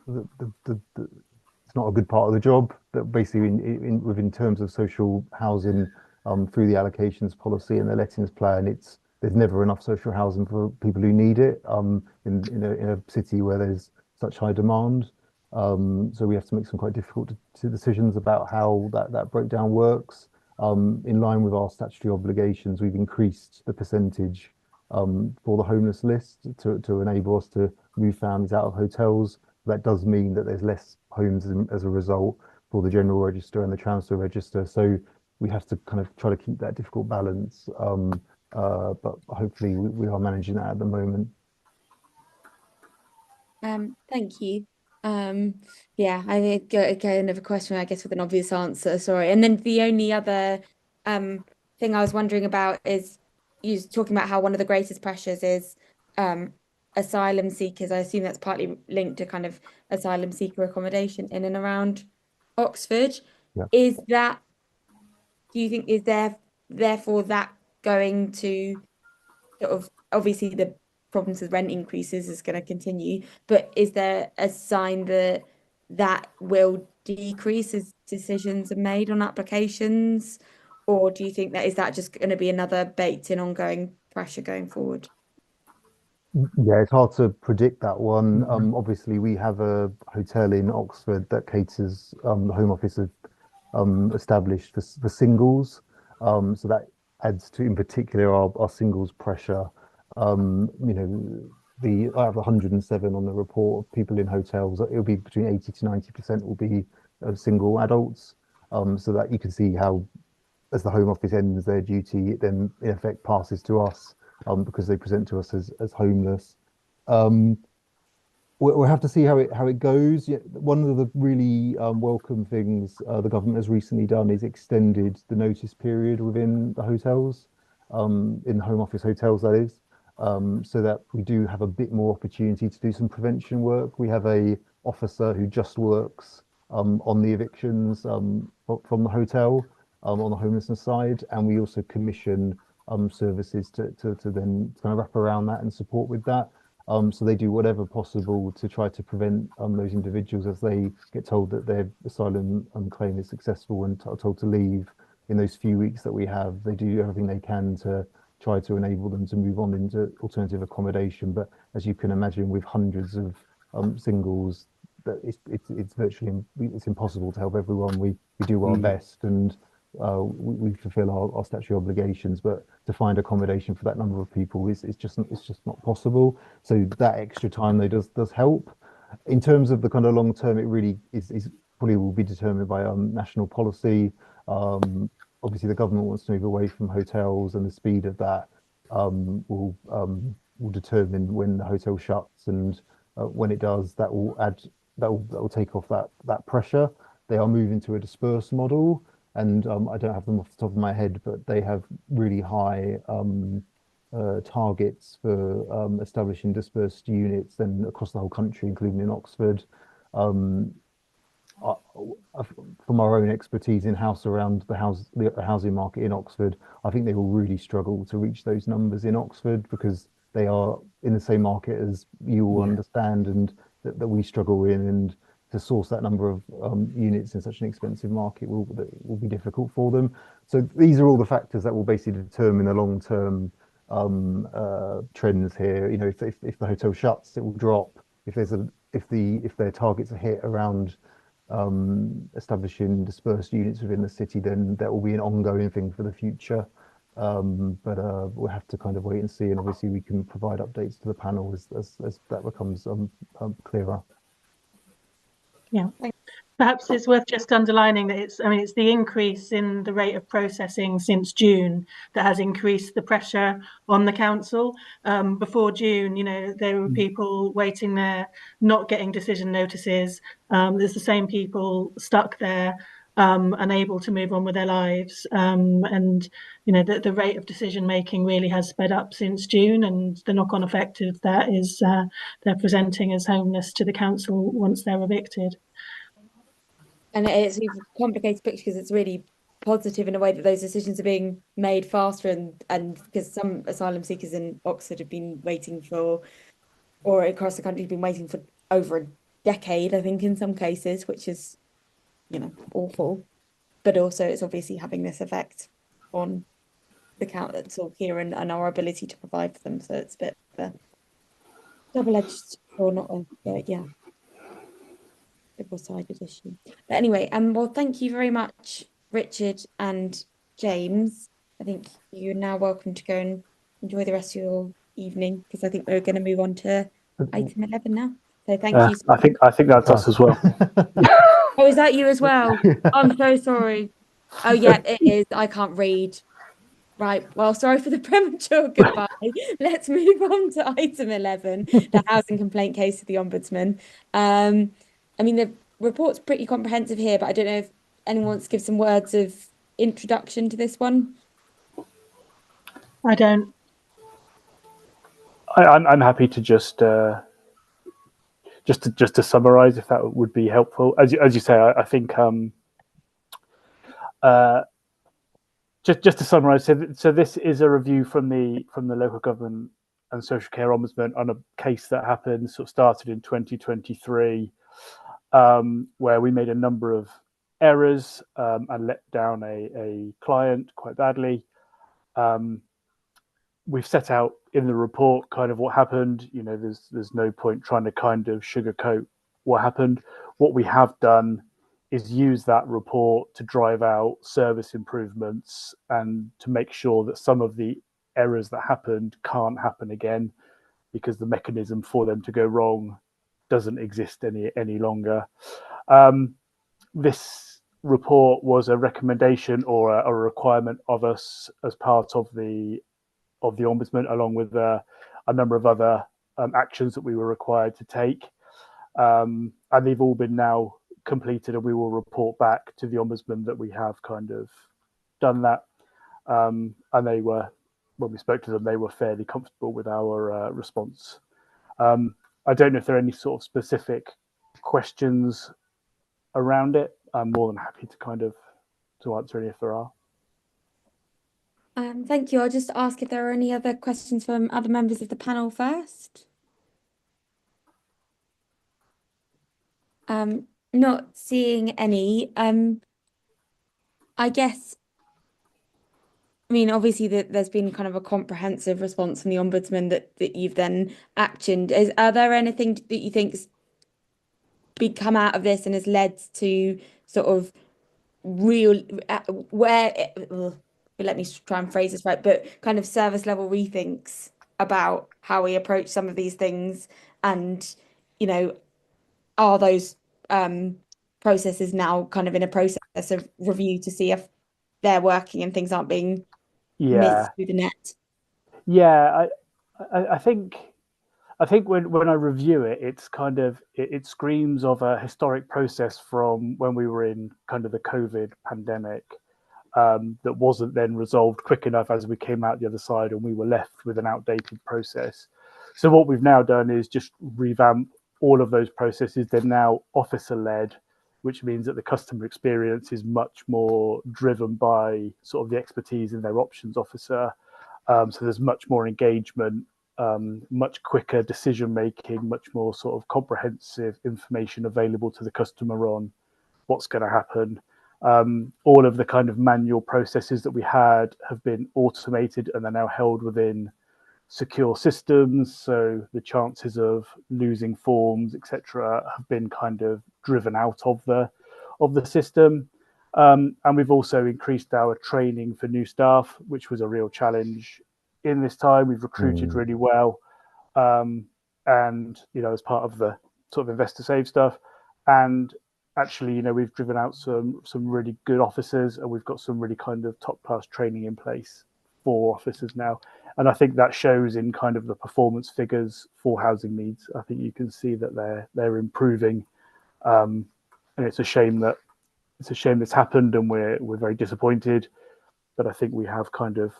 it's not a good part of the job, that basically within terms of social housing, through the allocations policy and the lettings plan, there's never enough social housing for people who need it in a city where there's such high demand. So we have to make some quite difficult decisions about how that breakdown works. In line with our statutory obligations, we've increased the percentage for the homeless list to enable us to move families out of hotels. That does mean that there's less homes as a result for the general register and the transfer register. So we have to kind of try to keep that difficult balance. But hopefully we are managing that at the moment. Thank you. Yeah, I think another question, I guess, with an obvious answer. Sorry. And then the only other thing I was wondering about is you talking about how one of the greatest pressures is asylum seekers. I assume that's partly linked to kind of asylum seeker accommodation in and around Oxford. Yeah. Is that, do you think, is there therefore that going to sort of, obviously the problems with rent increases is going to continue, but is there a sign that that will decrease as decisions are made on applications? Or do you think that is that just going to be another baked in ongoing pressure going forward? Yeah, it's hard to predict that one. Obviously, we have a hotel in Oxford that caters, the Home Office have established for singles. So that adds to, in particular, our singles pressure. You know, I have 107 on the report of people in hotels. It'll be between 80 to 90% will be single adults. So that you can see how, as the Home Office ends their duty, it then in effect passes to us, because they present to us as homeless. Um, we'll have to see how it goes. Yeah, one of the really welcome things the government has recently done is extended the notice period within the hotels, in the Home Office hotels, that is, so that we do have a bit more opportunity to do some prevention work. We have a officer who just works on the evictions from the hotel, on the homelessness side, and we also commission services to then kind of wrap around that and support with that. So they do whatever possible to try to prevent those individuals, as they get told that their asylum claim is successful and are told to leave in those few weeks that we have. They do everything they can to try to enable them to move on into alternative accommodation. But as you can imagine, with hundreds of singles, that it's virtually it's impossible to help everyone. We do our best, and we fulfill our statutory obligations, but to find accommodation for that number of people is just not possible. So that extra time though does help. In terms of the kind of long term, it really is probably will be determined by national policy. Obviously, the government wants to move away from hotels, and the speed of that will determine when the hotel shuts, and when it does, that will take off that pressure. They are moving to a dispersed model, and I don't have them off the top of my head, but they have really high targets for establishing dispersed units and across the whole country, including in Oxford. Um, uh, from our own expertise in house around the housing market in Oxford, I think they will really struggle to reach those numbers in Oxford, because they are in the same market as you will understand, and that we struggle in, and to source that number of units in such an expensive market will be difficult for them. So these are all the factors that will basically determine the long-term trends here. You know, if the hotel shuts, it will drop. If their targets are hit around establishing dispersed units within the city, then that will be an ongoing thing for the future. But we'll have to kind of wait and see, and obviously we can provide updates to the panel as that becomes clearer. Yeah. Perhaps it's worth just underlining that it's the increase in the rate of processing since June that has increased the pressure on the council. Before June, you know, there were people waiting there, not getting decision notices. There's the same people stuck there, unable to move on with their lives. And, you know, the rate of decision making really has sped up since June, and the knock-on effect of that is they're presenting as homeless to the council once they're evicted. And it's a complicated picture because it's really positive in a way that those decisions are being made faster, and because some asylum seekers in Oxford have been waiting for, or across the country have been waiting for over a decade, I think, in some cases, which is, you know, awful. But also it's obviously having this effect on the council here and our ability to provide for them. So it's a bit of a double-edged, or not, yeah, double-sided issue. But anyway, well, thank you very much, Richard and James. I think you're now welcome to go and enjoy the rest of your evening, because I think we're going to move on to item 11 now. So thank you. I think that's us as well. Oh, is that you as well? I'm so sorry. Oh yeah, it is. I can't read. Right. Well, sorry for the premature goodbye. Let's move on to item 11, the housing complaint case of the Ombudsman. I mean, the report's pretty comprehensive here, but I don't know if anyone wants to give some words of introduction to this one. I don't. I'm happy to just just to summarize, if that would be helpful. As you say, I think just to summarize, so this is a review from the local government and social care ombudsman on a case that happened, sort of started in 2023, where we made a number of errors and let down a client quite badly. We've set out in the report kind of what happened. You know, there's no point trying to kind of sugarcoat what happened. What we have done is use that report to drive out service improvements and to make sure that some of the errors that happened can't happen again, because the mechanism for them to go wrong doesn't exist any longer. This report was a recommendation or a requirement of us as part of the ombudsman, along with a number of other actions that we were required to take, and they've all been now completed, and we will report back to the ombudsman that we have kind of done that. And they were, when we spoke to them, they were fairly comfortable with our response. I don't know if there are any sort of specific questions around it. I'm more than happy to kind of to answer any if there are. Thank you. I'll just ask if there are any other questions from other members of the panel first. Not seeing any. I guess, I mean, obviously there's been kind of a comprehensive response from the ombudsman that you've then actioned. Are there anything that you think's come out of this and has led to sort of real let me try and phrase this right, but kind of service level rethinks about how we approach some of these things, and you know, are those processes now kind of in a process of review to see if they're working and things aren't being missed through the net? Yeah, I think when I review it, it's kind of it screams of a historic process from when we were in kind of the COVID pandemic, that wasn't then resolved quick enough as we came out the other side, and we were left with an outdated process. So what we've now done is just revamp all of those processes. They're now officer led, which means that the customer experience is much more driven by sort of the expertise in their options officer. So there's much more engagement, much quicker decision making, much more sort of comprehensive information available to the customer on what's going to happen. All of the kind of manual processes that we had have been automated, and they're now held within secure systems. So the chances of losing forms, etc., have been kind of driven out of the system. And we've also increased our training for new staff, which was a real challenge in this time. We've recruited really well, and you know, as part of the sort of investor save stuff, and actually, you know, we've driven out some really good officers, and we've got some really kind of top class training in place for officers now. And I think that shows in kind of the performance figures for housing needs. I think you can see that they're improving, and it's a shame this happened, and we're very disappointed. But I think we have kind of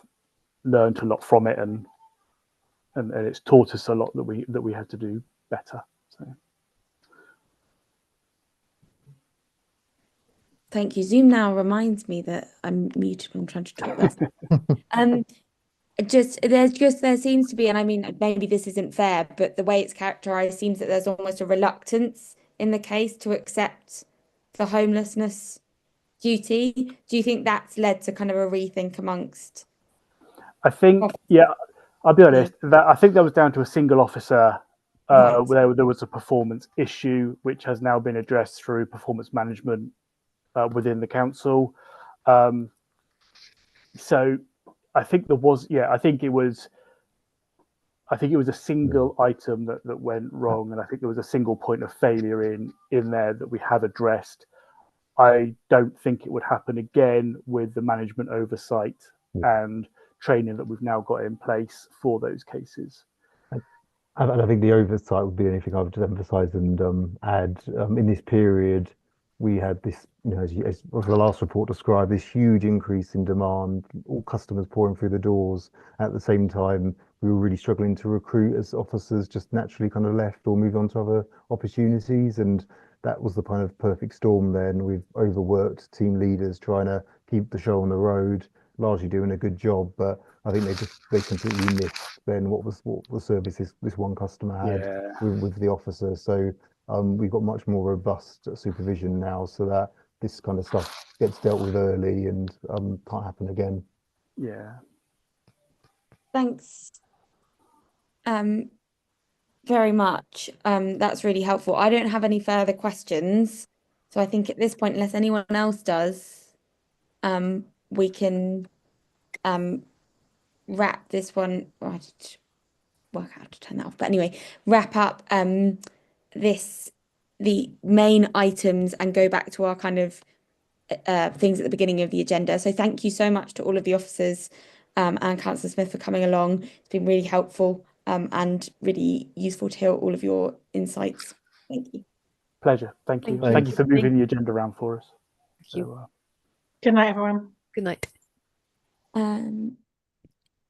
learned a lot from it, and it's taught us a lot that we had to do better. So. Thank you. Zoom now reminds me that I'm muted when I'm trying to talk this. There seems to be, and I mean, maybe this isn't fair, but the way it's characterized seems that there's almost a reluctance in the case to accept the homelessness duty. Do you think that's led to kind of a rethink amongst? I think, yeah, I'll be honest, that I think that was down to a single officer. Right. Where there was a performance issue, which has now been addressed through performance management within the council. So I think there was, I think it was a single item that went wrong, and I think there was a single point of failure in there that we have addressed. I don't think it would happen again with the management oversight and training that we've now got in place for those cases. And I think the oversight would be anything I would just emphasise and add. In this period, we had this, you know, as the last report described, this huge increase in demand, all customers pouring through the doors. At the same time, we were really struggling to recruit as officers just naturally kind of left or moved on to other opportunities. And that was the kind of perfect storm then. We've overworked team leaders trying to keep the show on the road, largely doing a good job, but I think they completely missed then what the service this one customer had with the officer. So we've got much more robust supervision now, so that this kind of stuff gets dealt with early and can't happen again. Yeah. Thanks very much. That's really helpful. I don't have any further questions. So I think at this point, unless anyone else does, we can wrap this one. Oh, I did work out how to turn that off. But anyway, wrap up the main items and go back to our kind of things at the beginning of the agenda. So thank you so much to all of the officers and Councillor Smith for coming along. It's been really helpful and really useful to hear all of your insights. Thank you. Pleasure. Thank you. Thank Thank you for moving the agenda around for us. Thank you. Good night, everyone. Good night.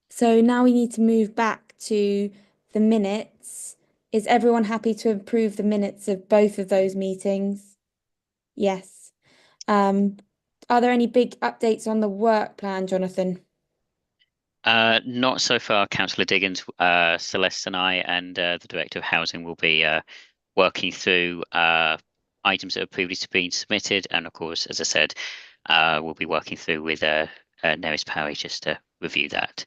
So now we need to move back to the minutes. Is everyone happy to approve the minutes of both of those meetings? Yes. Are there any big updates on the work plan, Jonathan? Not so far, Councillor Diggins. Celeste and I and the Director of Housing will be working through items that have previously been submitted, and of course, as I said, we'll be working through with Neris Parry just to review that.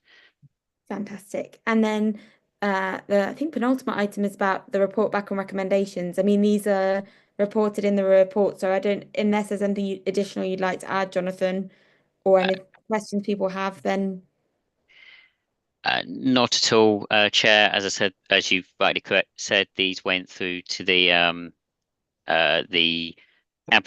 Fantastic. And then the I think penultimate item is about the report back on recommendations. I mean, these are reported in the report, so I don't, unless there's anything additional you'd like to add, Jonathan, or any questions people have, then. Not at all, Chair. As I said, as you've rightly said, these went through to the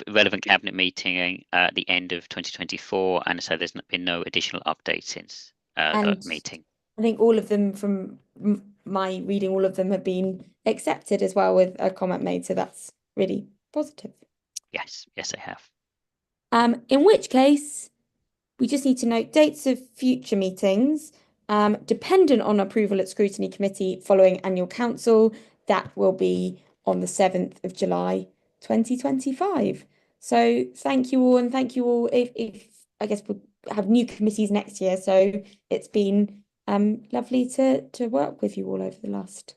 relevant cabinet meeting at the end of 2024, and so there's been no additional updates since that meeting. I think all of them, from my reading, all of them have been accepted as well with a comment made, so that's really positive. Yes, they have. In which case, we just need to note dates of future meetings, dependent on approval at Scrutiny Committee following annual council. That will be on the 7th of July, 2025. So thank you all, and thank you all. If I guess we'll have new committees next year, so it's been lovely to work with you all over the last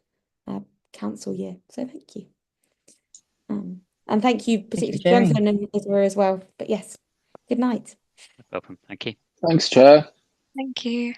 council year. So thank you. And thank you particularly to Jonathan and Isra as well. But yes, good night. No problem. Thank you. Thanks, Chair. Thank you.